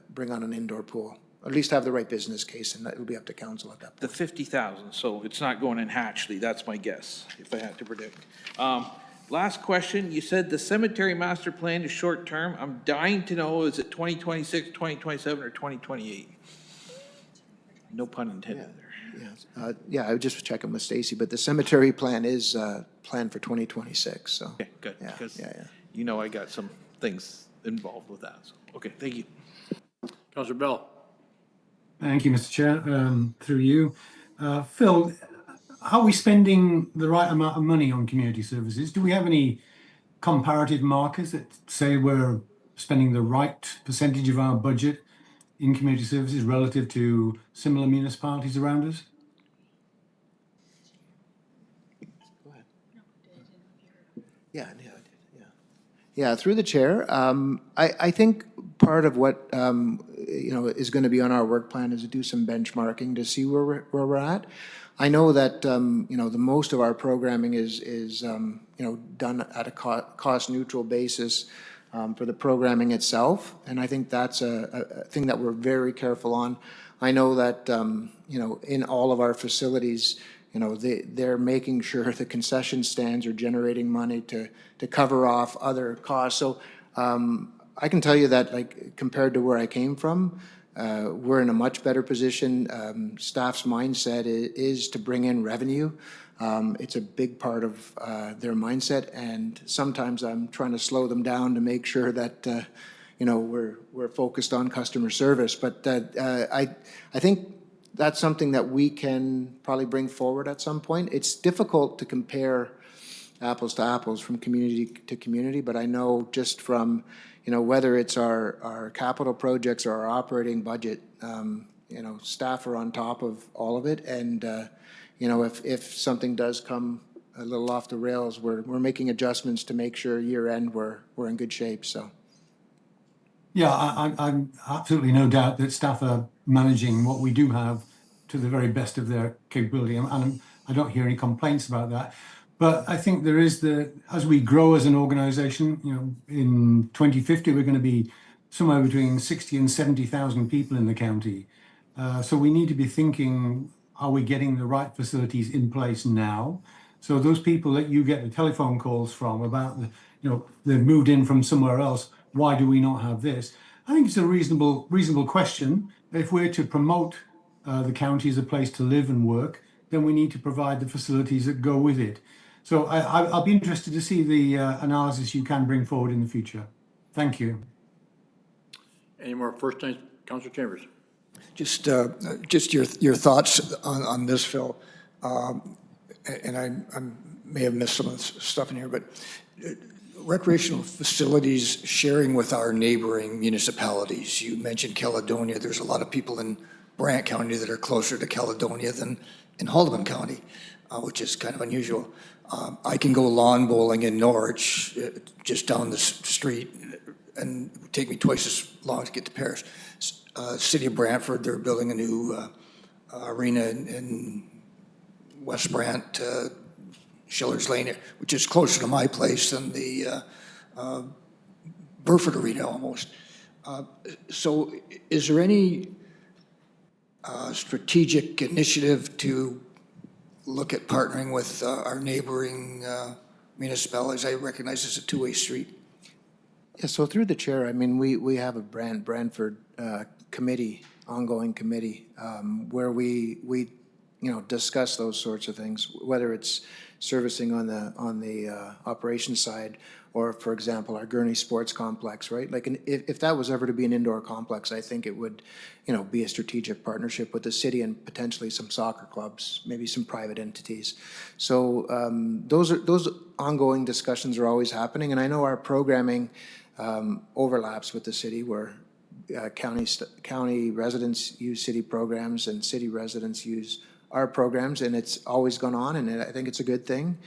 L: bring on an indoor pool, or at least have the right business case, and it'll be up to council at that point.
B: The 50,000, so it's not going in Hatchley, that's my guess, if I had to predict. Last question, you said the cemetery master plan is short-term. I'm dying to know, is it 2026, 2027, or 2028? No pun intended there.
L: Yeah, I was just checking with Stacy, but the cemetery plan is planned for 2026, so.
B: Okay, good,
L: Yeah,
B: because
L: yeah.
B: I got some things involved with that, so, okay, thank you.
A: Councillor Bell.
G: Thank you, Mr. Chair. Through you. Phil, are we spending the right amount of money on community services? Do we have any comparative markers that say we're spending the right percentage of our budget in community services relative to similar municipalities around us?
L: Yeah, through the chair. I think part of what, is going to be on our work plan is to do some benchmarking to see where we're at. I know that, the most of our programming is done at a cost neutral basis for the programming itself. And I think that's a thing that we're very careful on. I know that, in all of our facilities, they're making sure the concession stands are generating money to cover off other costs. So I can tell you that, like, compared to where I came from, we're in a much better position. Staff's mindset is to bring in revenue. It's a big part of their mindset, and sometimes I'm trying to slow them down to make sure that we're focused on customer service. But I think that's something that we can probably bring forward at some point. It's difficult to compare apples to apples from community to community, but I know just from, whether it's our capital projects or our operating budget, staff are on top of all of it. And, if something does come a little off the rails, we're making adjustments to make sure year end we're in good shape, so.
G: Yeah, I'm absolutely no doubt that staff are managing what we do have to the very best of their capability, and I don't hear any complaints about that. But I think there is as we grow as an organisation, in 2050 we're going to be somewhere between 60 and 70,000 people in the county. So we need to be thinking, are we getting the right facilities in place now? So those people that you get the telephone calls from about, they've moved in from somewhere else, why do we not have this? I think it's a reasonable question. If we're to promote the county as a place to live and work, then we need to provide the facilities that go with it. So I'll be interested to see the analysis you can bring forward in the future. Thank you.
A: Any more first time, Councillor Chambers?
D: Just your thoughts on this, Phil. And I may have missed some of the stuff in here, but recreational facilities sharing with our neighboring municipalities. You mentioned Caledonia. There's a lot of people in Brant County that are closer to Caledonia than in Haldimand County, which is kind of unusual. I can go lawn bowling in Norwich, just down the street, and it would take me twice as long to get to Paris. City of Brantford, they're building a new arena in West Brant, Schiller's Lane, which is closer to my place than the Burford Arena almost. So is there any strategic initiative to look at partnering with our neighboring municipalities? I recognize it's a two-way street.
L: Yeah, so through the chair, I mean, we have a Brantford committee, ongoing committee, where we discuss those sorts of things, whether it's servicing on the operations side, or, for example, our Gurney Sports Complex, right? Like, if that was ever to be an indoor complex, I think it would, be a strategic partnership with the city and potentially some soccer clubs, maybe some private entities. So those ongoing discussions are always happening, and I know our programming overlaps with the city, where county residents use city programs and city residents use our programs, and it's always gone on, and I think it's a good thing.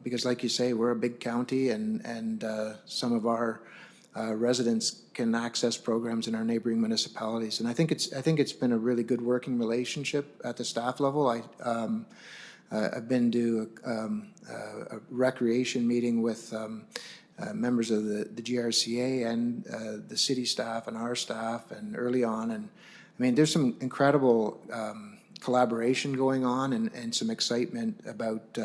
L: Because like you say, we're a big county, and some of our residents can access programs in our neighboring municipalities. And I think it's been a really good working relationship at the staff level. I've been to a recreation meeting with members of the GRCA and the city staff and our staff, and early on. And I mean, there's some incredible collaboration going on, and some excitement about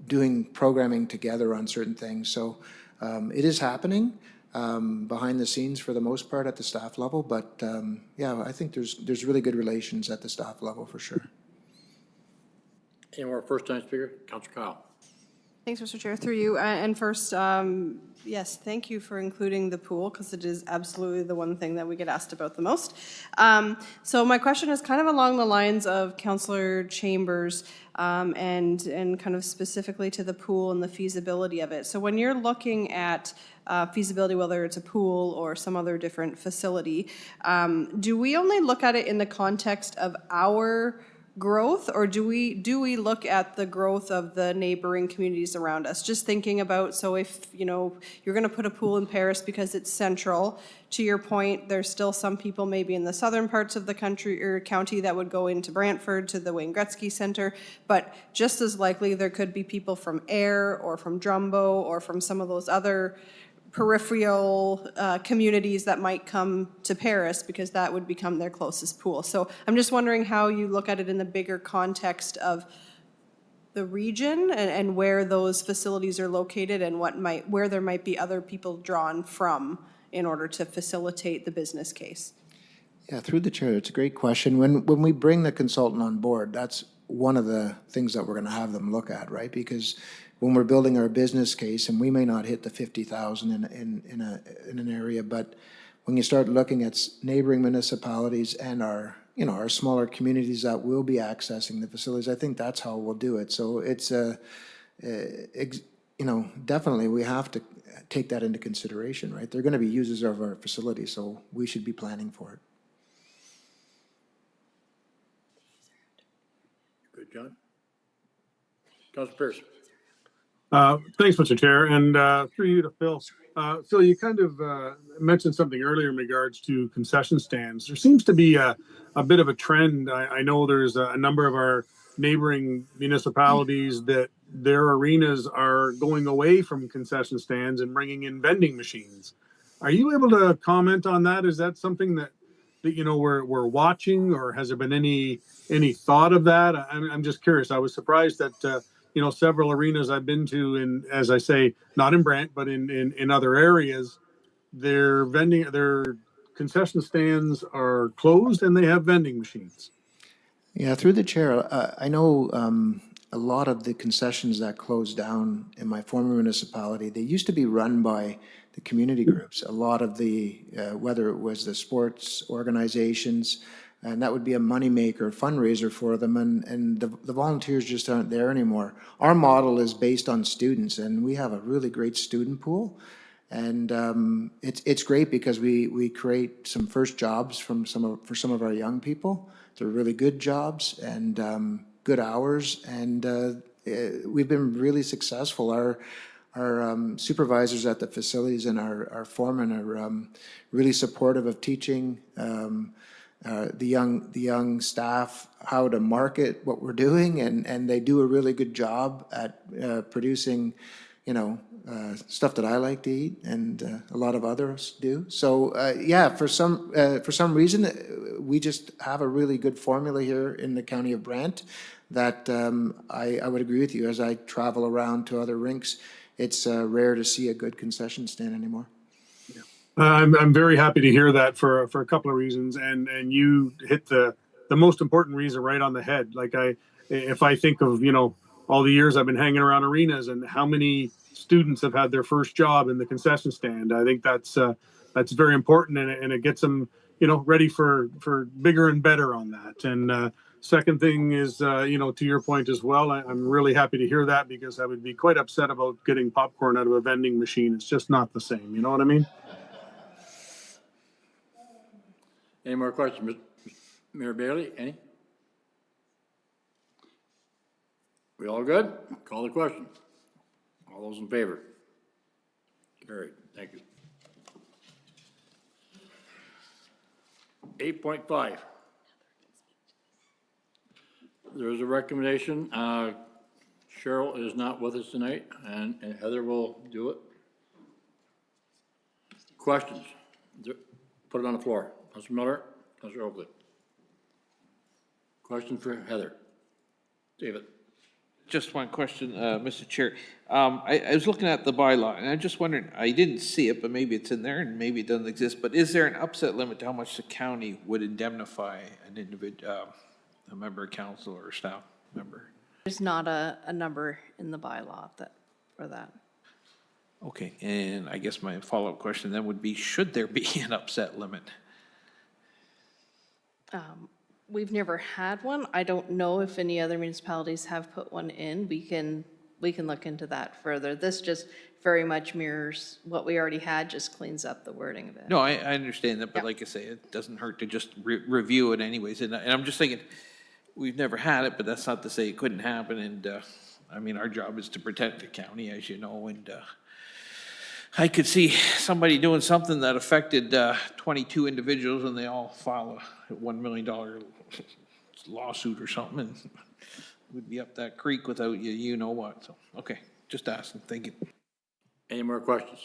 L: doing programming together on certain things. So it is happening behind the scenes for the most part at the staff level, but yeah, I think there's really good relations at the staff level for sure.
A: Any more first-time speaker? Councillor Kyle.
I: Thanks, Mr. Chair, through you. And first, yes, thank you for including the pool, because it is absolutely the one thing that we get asked about the most. So my question is kind of along the lines of Councillor Chambers, and kind of specifically to the pool and the feasibility of it. So when you're looking at feasibility, whether it's a pool or some other different facility, do we only look at it in the context of our growth, or do we look at the growth of the neighboring communities around us? Just thinking about, so if you're going to put a pool in Paris because it's central, to your point, there's still some people maybe in the southern parts of the country or county that would go into Brantford to the Wayne Gretzky Center, but just as likely there could be people from Ayr or from Drumbo or from some of those other peripheral communities that might come to Paris, because that would become their closest pool. So I'm just wondering how you look at it in the bigger context of the region, and where those facilities are located, and where there might be other people drawn from in order to facilitate the business case.
L: Yeah, through the chair, it's a great question. When we bring the consultant on board, that's one of the things that we're going to have them look at, right? Because when we're building our business case, and we may not hit the 50,000 in an area, but when you start looking at neighboring municipalities and our smaller communities that will be accessing the facilities, I think that's how we'll do it. So it's definitely we have to take that into consideration, right? They're going to be users of our facility, so we should be planning for it.
A: Good, John. Councillor Pierce.
K: Thanks, Mr. Chair, and through you to Phil. Phil, you kind of mentioned something earlier in regards to concession stands. There seems to be a bit of a trend. I know there's a number of our neighboring municipalities that their arenas are going away from concession stands and bringing in vending machines. Are you able to comment on that? Is that something that we're watching, or has there been any thought of that? I'm just curious. I was surprised that several arenas I've been to, in, as I say, not in Brant, but in other areas, their concession stands are closed and they have vending machines.
L: Yeah, through the chair, I know a lot of the concessions that closed down in my former municipality, they used to be run by the community groups. A lot of the, whether it was the sports organizations, and that would be a moneymaker, fundraiser for them, and the volunteers just aren't there anymore. Our model is based on students, and we have a really great student pool, and it's great because we create some first jobs for some of our young people. They're really good jobs and good hours, and we've been really successful. Our supervisors at the facilities and our foremen are really supportive of teaching the young staff how to market what we're doing, and they do a really good job at producing, stuff that I like to eat, and a lot of others do. So yeah, for some reason, we just have a really good formula here in the county of Brant that I would agree with you. As I travel around to other rinks, it's rare to see a good concession stand anymore.
K: I'm very happy to hear that for a couple of reasons, and you hit the the most important reason right on the head. Like if I think of, all the years I've been hanging around arenas and how many students have had their first job in the concession stand, I think that's very important, and it gets them, ready for bigger and better on that. And second thing is, to your point as well, I'm really happy to hear that, because I would be quite upset about getting popcorn out of a vending machine. It's just not the same. You know what I mean?
A: Any more questions? Mayor Bailey, any? We all good? Call the question. All those in favor? Carried. Thank you. 8.5. There is a recommendation. Cheryl is not with us tonight, and Heather will do it. Questions? Put it on the floor. Councilor Miller, Councilor Oakley. Question for Heather. David.
B: Just one question, Mr. Chair. I was looking at the bylaw, and I just wondered, I didn't see it, but maybe it's in there, and maybe it doesn't exist, but is there an upset limit to how much the county would indemnify an individual, a member of council or a staff member?
I: There's not a number in the bylaw for that.
B: Okay, and I guess my follow-up question then would be, should there be an upset limit?
I: We've never had one. I don't know if any other municipalities have put one in. We can look into that further. This just very much mirrors what we already had, just cleans up the wording of it.
B: No, I understand that, but like I say, it doesn't hurt to just review it anyways. And I'm just thinking, we've never had it, but that's not to say it couldn't happen. And I mean, our job is to protect the county, as you know, and I could see somebody doing something that affected 22 individuals, and they all file a $1 million lawsuit or something, and we'd be up that creek without you know what. So, okay, just asking. Thank you.
A: Any more questions?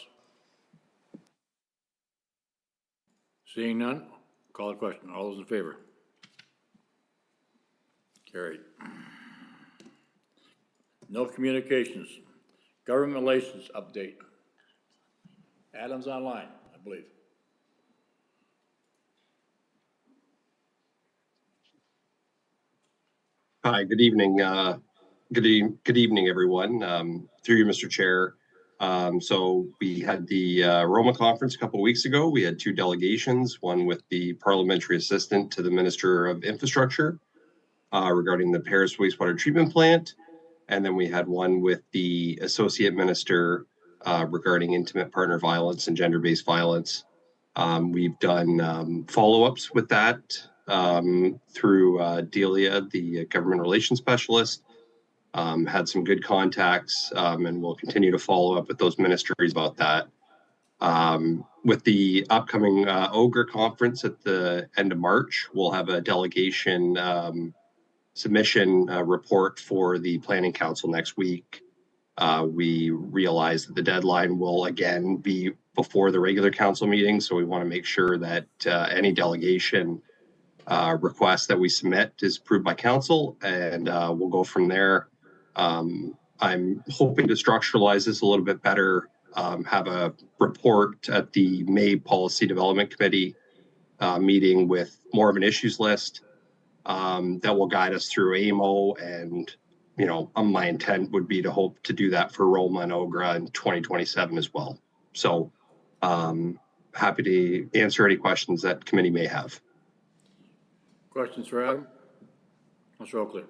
A: Seeing none, call the question. All those in favor? Carried. No communications. Government relations update. Adam's online, I believe.
O: Hi, good evening. Good evening, everyone. Through you, Mr. Chair. So we had the Roma conference a couple of weeks ago. We had two delegations, one with the parliamentary assistant to the Minister of Infrastructure regarding the Paris wastewater treatment plant. And then we had one with the associate minister regarding intimate partner violence and gender-based violence. We've done follow-ups with that through Delia, the government relations specialist. Had some good contacts, and we'll continue to follow up with those ministries about that. With the upcoming OGRE conference at the end of March, we'll have a delegation submission report for the Planning Council next week. We realize that the deadline will again be before the regular council meeting, so we want to make sure that any delegation request that we submit is approved by council, and we'll go from there. I'm hoping to structuralize this a little bit better, have a report at the May Policy Development Committee meeting with more of an issues list that will guide us through AMO, and my intent would be to hope to do that for Roma and OGRA in 2027 as well. So happy to answer any questions that committee may have.
A: Questions for Adam? Councilor Oakley.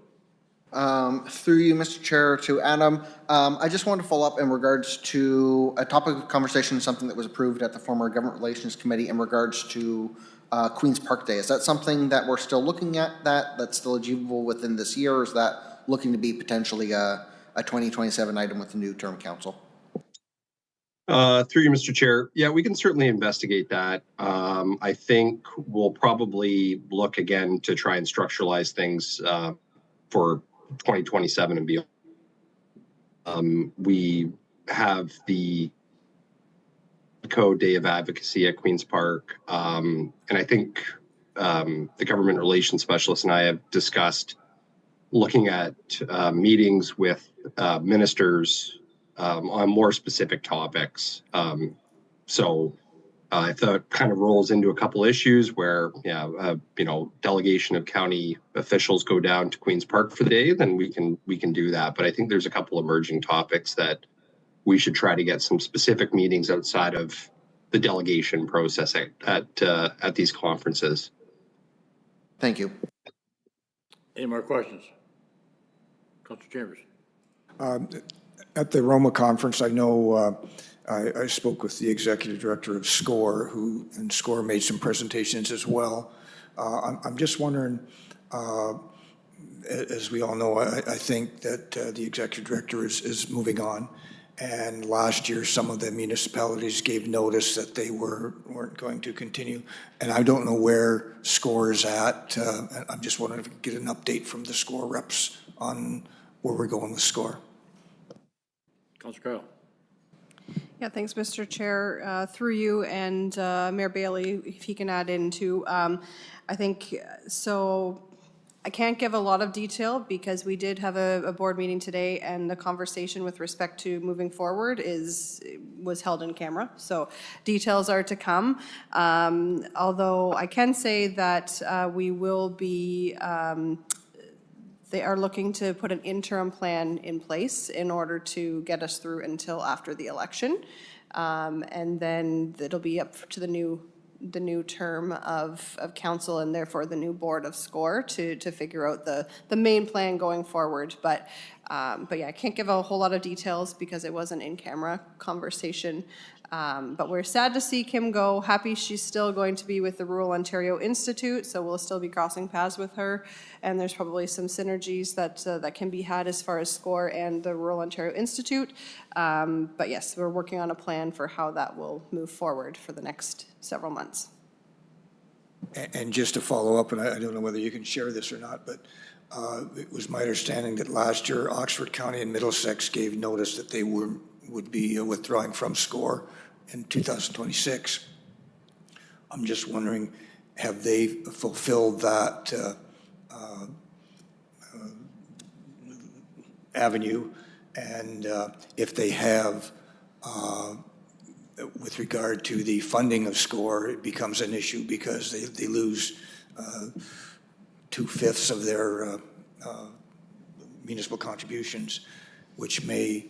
E: Through you, Mr. Chair, to Adam. I just wanted to follow up in regards to a topic of conversation, something that was approved at the former Government Relations Committee in regards to Queen's Park Day. Is that something that we're still looking at that's still achievable within this year, or is that looking to be potentially a 2027 item with the new term council?
O: Through you, Mr. Chair. Yeah, we can certainly investigate that. I think we'll probably look again to try and structuralize things for 2027 and beyond. We have the Code Day of Advocacy at Queen's Park, and I think the government relations specialist and I have discussed looking at meetings with ministers on more specific topics. So if that kind of rolls into a couple issues where, delegation of county officials go down to Queen's Park for the day, then we can do that. But I think there's a couple emerging topics that we should try to get some specific meetings outside of the delegation process at these conferences.
E: Thank you.
A: Any more questions? Councilor Chambers.
D: At the Roma conference, I know I spoke with the executive director of SCORE, and SCORE made some presentations as well. I'm just wondering, as we all know, I think that the executive director is moving on. And last year, some of the municipalities gave notice that they weren't going to continue. And I don't know where SCORE is at. I'm just wondering if we could get an update from the SCORE reps on where we're going with SCORE.
A: Councilor Kyle.
I: Yeah, thanks, Mr. Chair. Through you and Mayor Bailey, if he can add in too. I think, so I can't give a lot of detail because we did have a board meeting today and the conversation with respect to moving forward was held in camera. So details are to come. Although I can say that we will be, they are looking to put an interim plan in place in order to get us through until after the election. And then it'll be up to the new term of council and therefore the new board of SCORE to figure out the main plan going forward. But yeah, I can't give a whole lot of details because it was an in-camera conversation. But we're sad to see Kim go. Happy she's still going to be with the Rural Ontario Institute, so we'll still be crossing paths with her. And there's probably some synergies that can be had as far as SCORE and the Rural Ontario Institute. But yes, we're working on a plan for how that will move forward for the next several months.
D: And just to follow up, and I don't know whether you can share this or not, but it was my understanding that last year Oxford County and Middlesex gave notice that they would be withdrawing from SCORE in 2026. I'm just wondering, have they fulfilled that avenue? And if they have, with regard to the funding of SCORE, it becomes an issue because they lose 2/5 of their municipal contributions, which may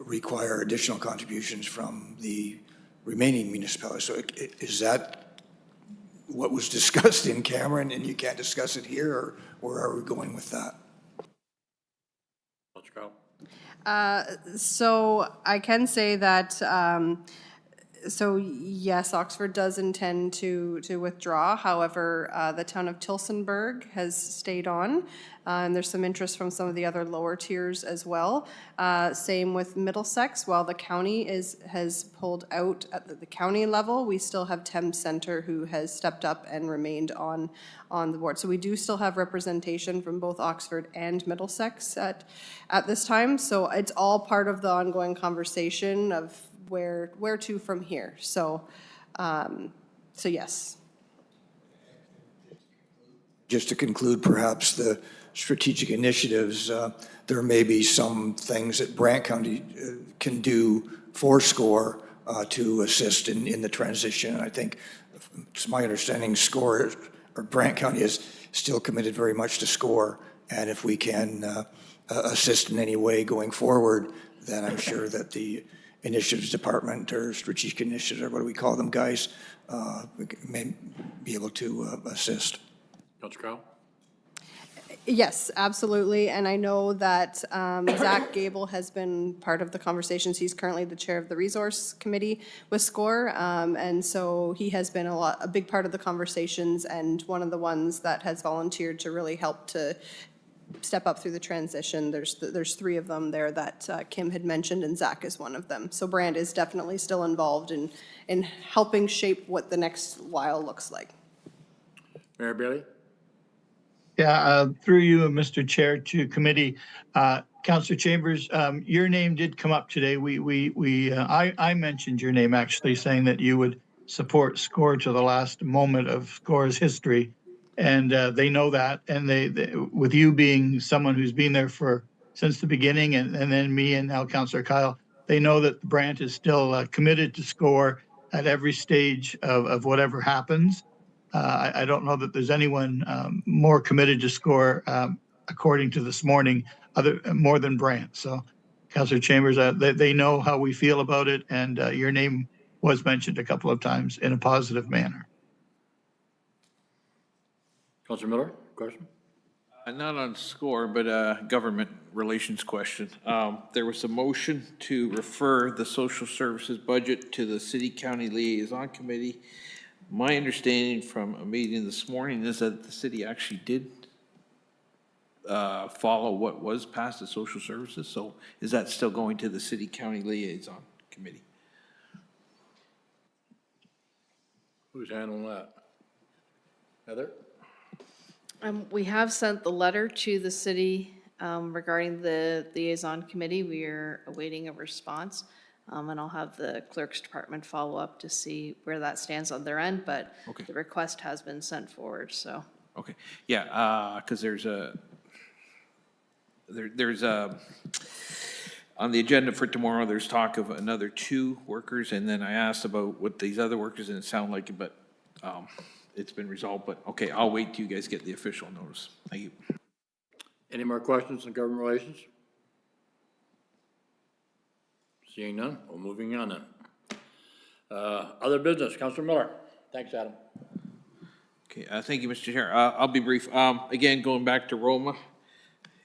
D: require additional contributions from the remaining municipalities. So is that what was discussed in camera and you can't discuss it here, or where are we going with that?
I: So I can say that, so yes, Oxford does intend to withdraw. However, the town of Tillsonburg has stayed on, and there's some interest from some of the other lower tiers as well. Same with Middlesex. While the county has pulled out at the county level, we still have Thames Centre who has stepped up and remained on the board. So we do still have representation from both Oxford and Middlesex at this time. So it's all part of the ongoing conversation of where to from here. So, so yes.
D: Just to conclude, perhaps the strategic initiatives, there may be some things that Brant County can do for SCORE to assist in the transition. And I think it's my understanding SCORE, or Brant County, is still committed very much to SCORE. And if we can assist in any way going forward, then I'm sure that the initiatives department or strategic initiatives, or what do we call them, guys, may be able to assist.
A: Councilor Kyle?
I: Yes, absolutely. And I know that Zach Gable has been part of the conversations. He's currently the chair of the resource committee with SCORE. And so he has been a big part of the conversations and one of the ones that has volunteered to really help to step up through the transition. There's three of them there that Kim had mentioned, and Zach is one of them. So Brand is definitely still involved in helping shape what the next while looks like.
A: Mayor Bailey?
P: Yeah, through you, Mr. Chair, to committee. Councillor Chambers, your name did come up today. I mentioned your name actually, saying that you would support SCORE to the last moment of SCORE's history. And they know that, and they with you being someone who's been there since the beginning, and then me and now Councillor Kyle, they know that Brant is still committed to SCORE, at every stage of whatever happens. I don't know that there's anyone more committed to SCORE, according to this morning, more than Brant. So, Councillor Chambers, they know how we feel about it, and your name was mentioned a couple of times in a positive manner.
A: Councillor Miller, question?
B: Not on SCORE, but a government relations question. There was a motion to refer the social services budget to the city-county liaison committee. My understanding from a meeting this morning is that the city actually did follow what was passed at social services. So is that still going to the city-county liaison committee?
A: Who's handling that? Heather?
Q: We have sent the letter to the city regarding the liaison committee. We are awaiting a response. And I'll have the clerk's department follow up to see where that stands on their end, but
B: Okay.
Q: the request has been sent forward, so.
B: Okay, yeah, because there's on the agenda for tomorrow, there's talk of another 2 workers, and then I asked about what these other workers, and it sounded like it, but it's been resolved, but okay, I'll wait till you guys get the official notice. Thank you.
A: Any more questions on government relations? Seeing none, well, moving on then. Other business, Councillor Miller. Thanks, Adam.
B: Okay, thank you, Mr. Chair. I'll be brief. Again, going back to Roma,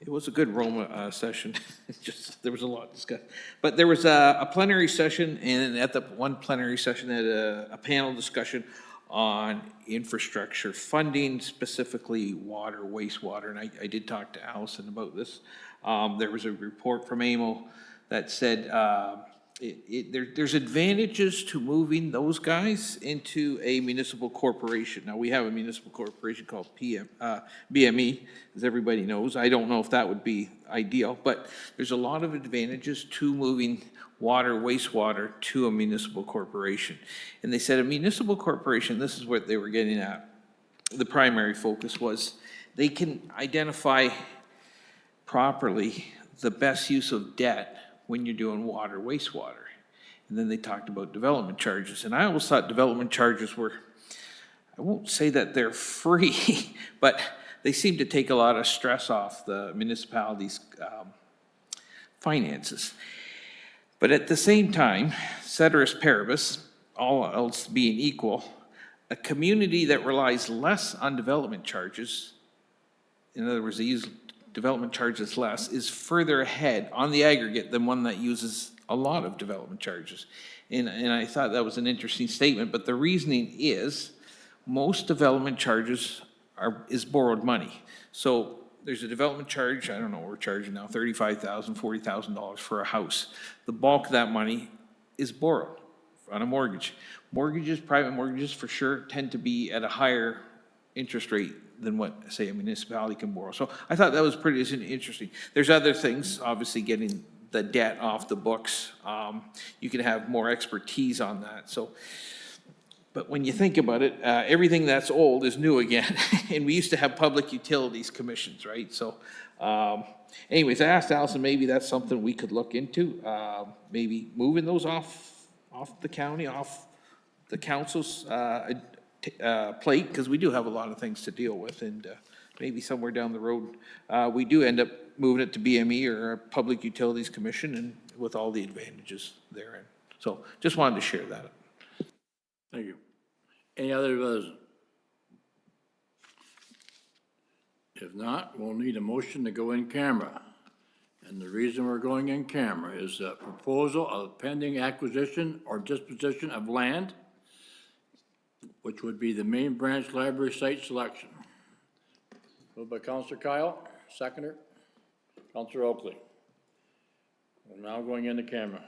B: it was a good Roma session. It's just, there was a lot discussed. But there was a plenary session, and at the one plenary session, they had a panel discussion on infrastructure funding, specifically water, wastewater, and I did talk to Allison about this. There was a report from AMO that said there's advantages to moving those guys into a municipal corporation. Now, we have a municipal corporation called BME, as everybody knows. I don't know if that would be ideal, but there's a lot of advantages to moving water, wastewater to a municipal corporation. And they said a municipal corporation, this is what they were getting at, the primary focus was they can identify properly the best use of debt when you're doing water, wastewater. And then they talked about development charges. And I always thought development charges were, I won't say that they're free, but they seem to take a lot of stress off the municipalities' finances. But at the same time, ceteris paribus, all else being equal, a community that relies less on development charges, in other words, they use development charges less, is further ahead on the aggregate than one that uses a lot of development charges. And I thought that was an interesting statement, but the reasoning is most development charges is borrowed money. So there's a development charge, I don't know, we're charging now $35,000, $40,000 for a house. The bulk of that money is borrowed on a mortgage. Mortgages, private mortgages for sure, tend to be at a higher interest rate than what, say, a municipality can borrow. So I thought that was pretty interesting. There's other things, obviously getting the debt off the books. You can have more expertise on that. So, but when you think about it, everything that's old is new again. And we used to have public utilities commissions, right? So anyways, I asked Allison, maybe that's something we could look into, maybe moving those off the county, off the council's plate, because we do have a lot of things to deal with, and maybe somewhere down the road, we do end up moving it to BME or a Public Utilities Commission, and with all the advantages therein. So just wanted to share that.
A: Thank you. Any other business? If not, we'll need a motion to go in camera. And the reason we're going in camera is a proposal of pending acquisition or disposition of land, which would be the main branch library site selection. Moved by Councillor Kyle, seconder, Councillor Oakley. We're now going into camera.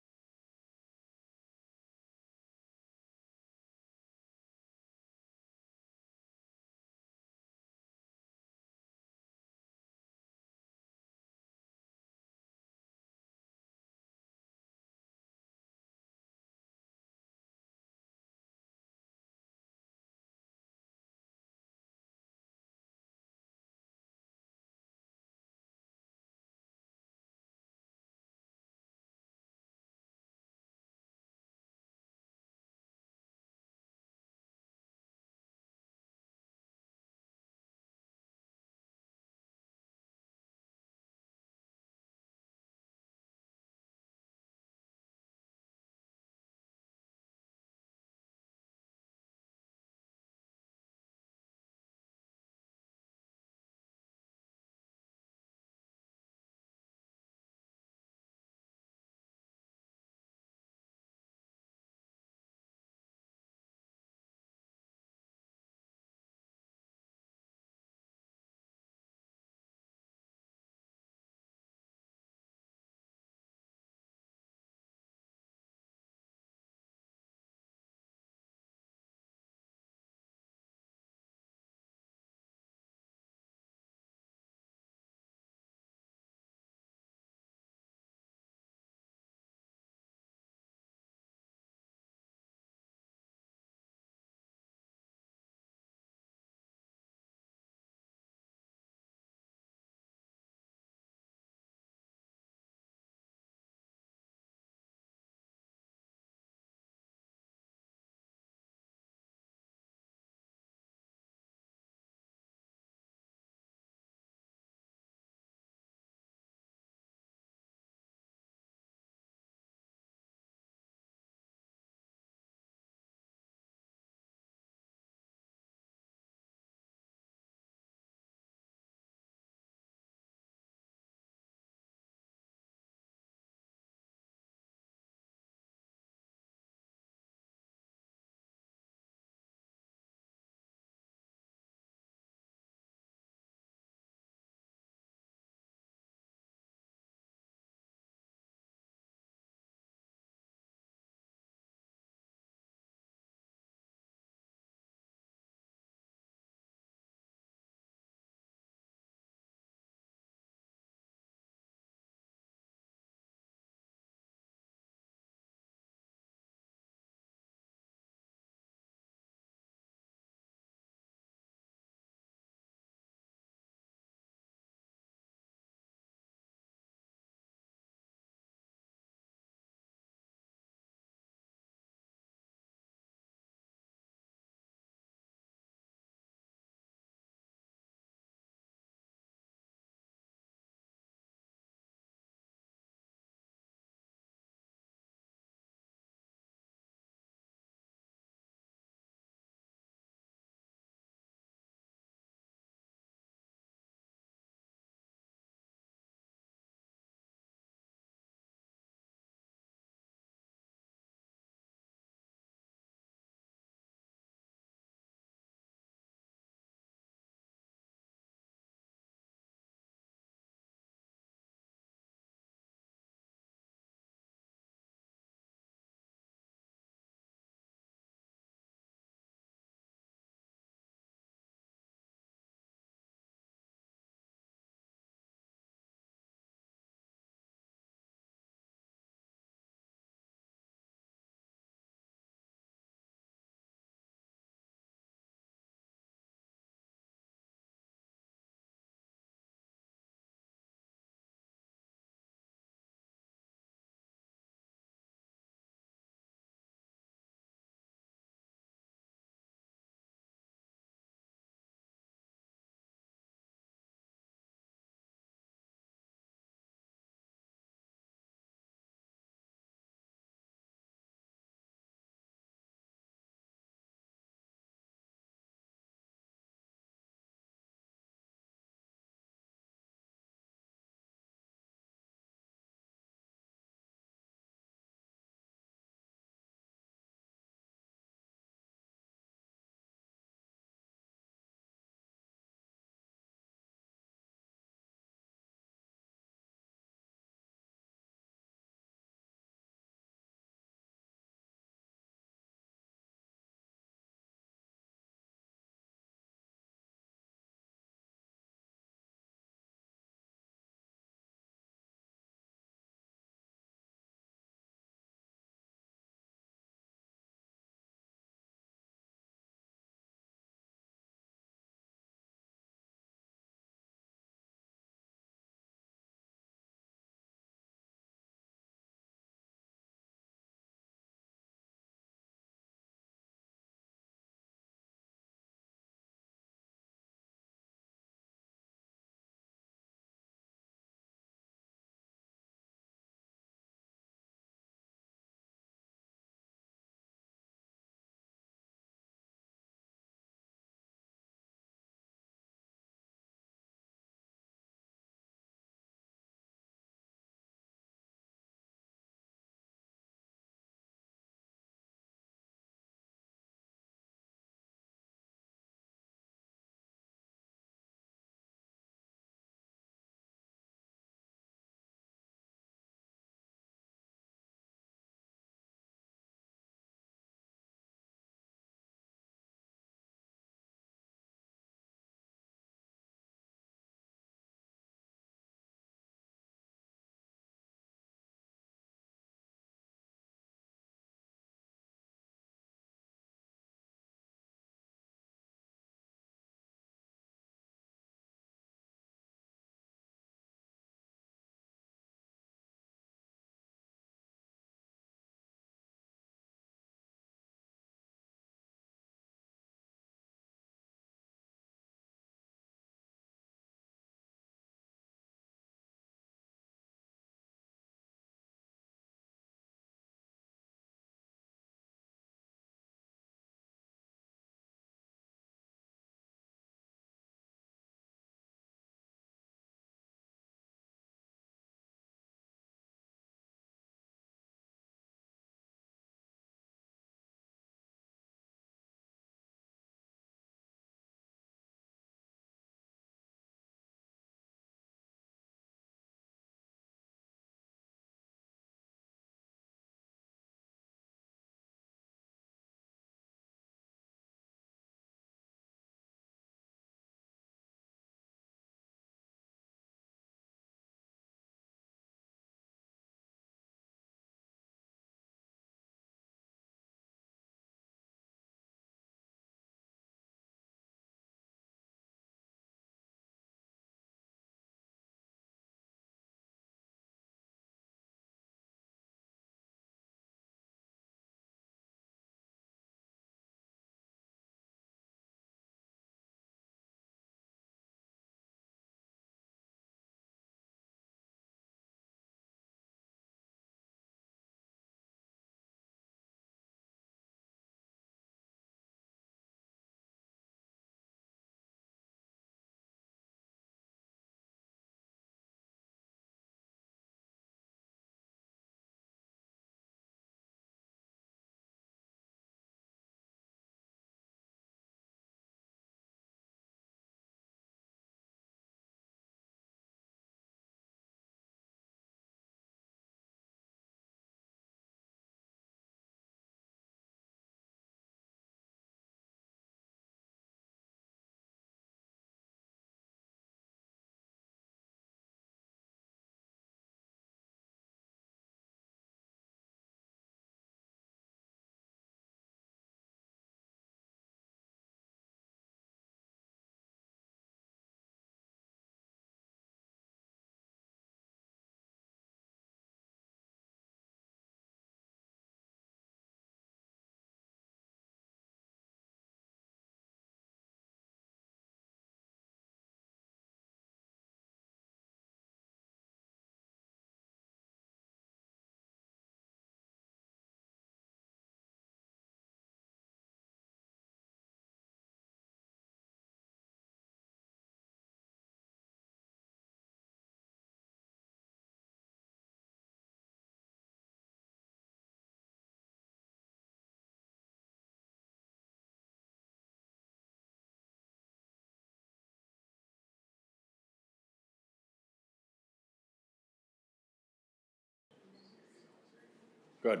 A: Good.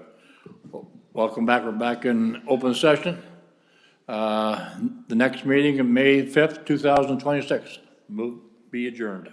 A: Welcome back. We're back in open session. The next meeting of May 5th, 2026. Be adjourned.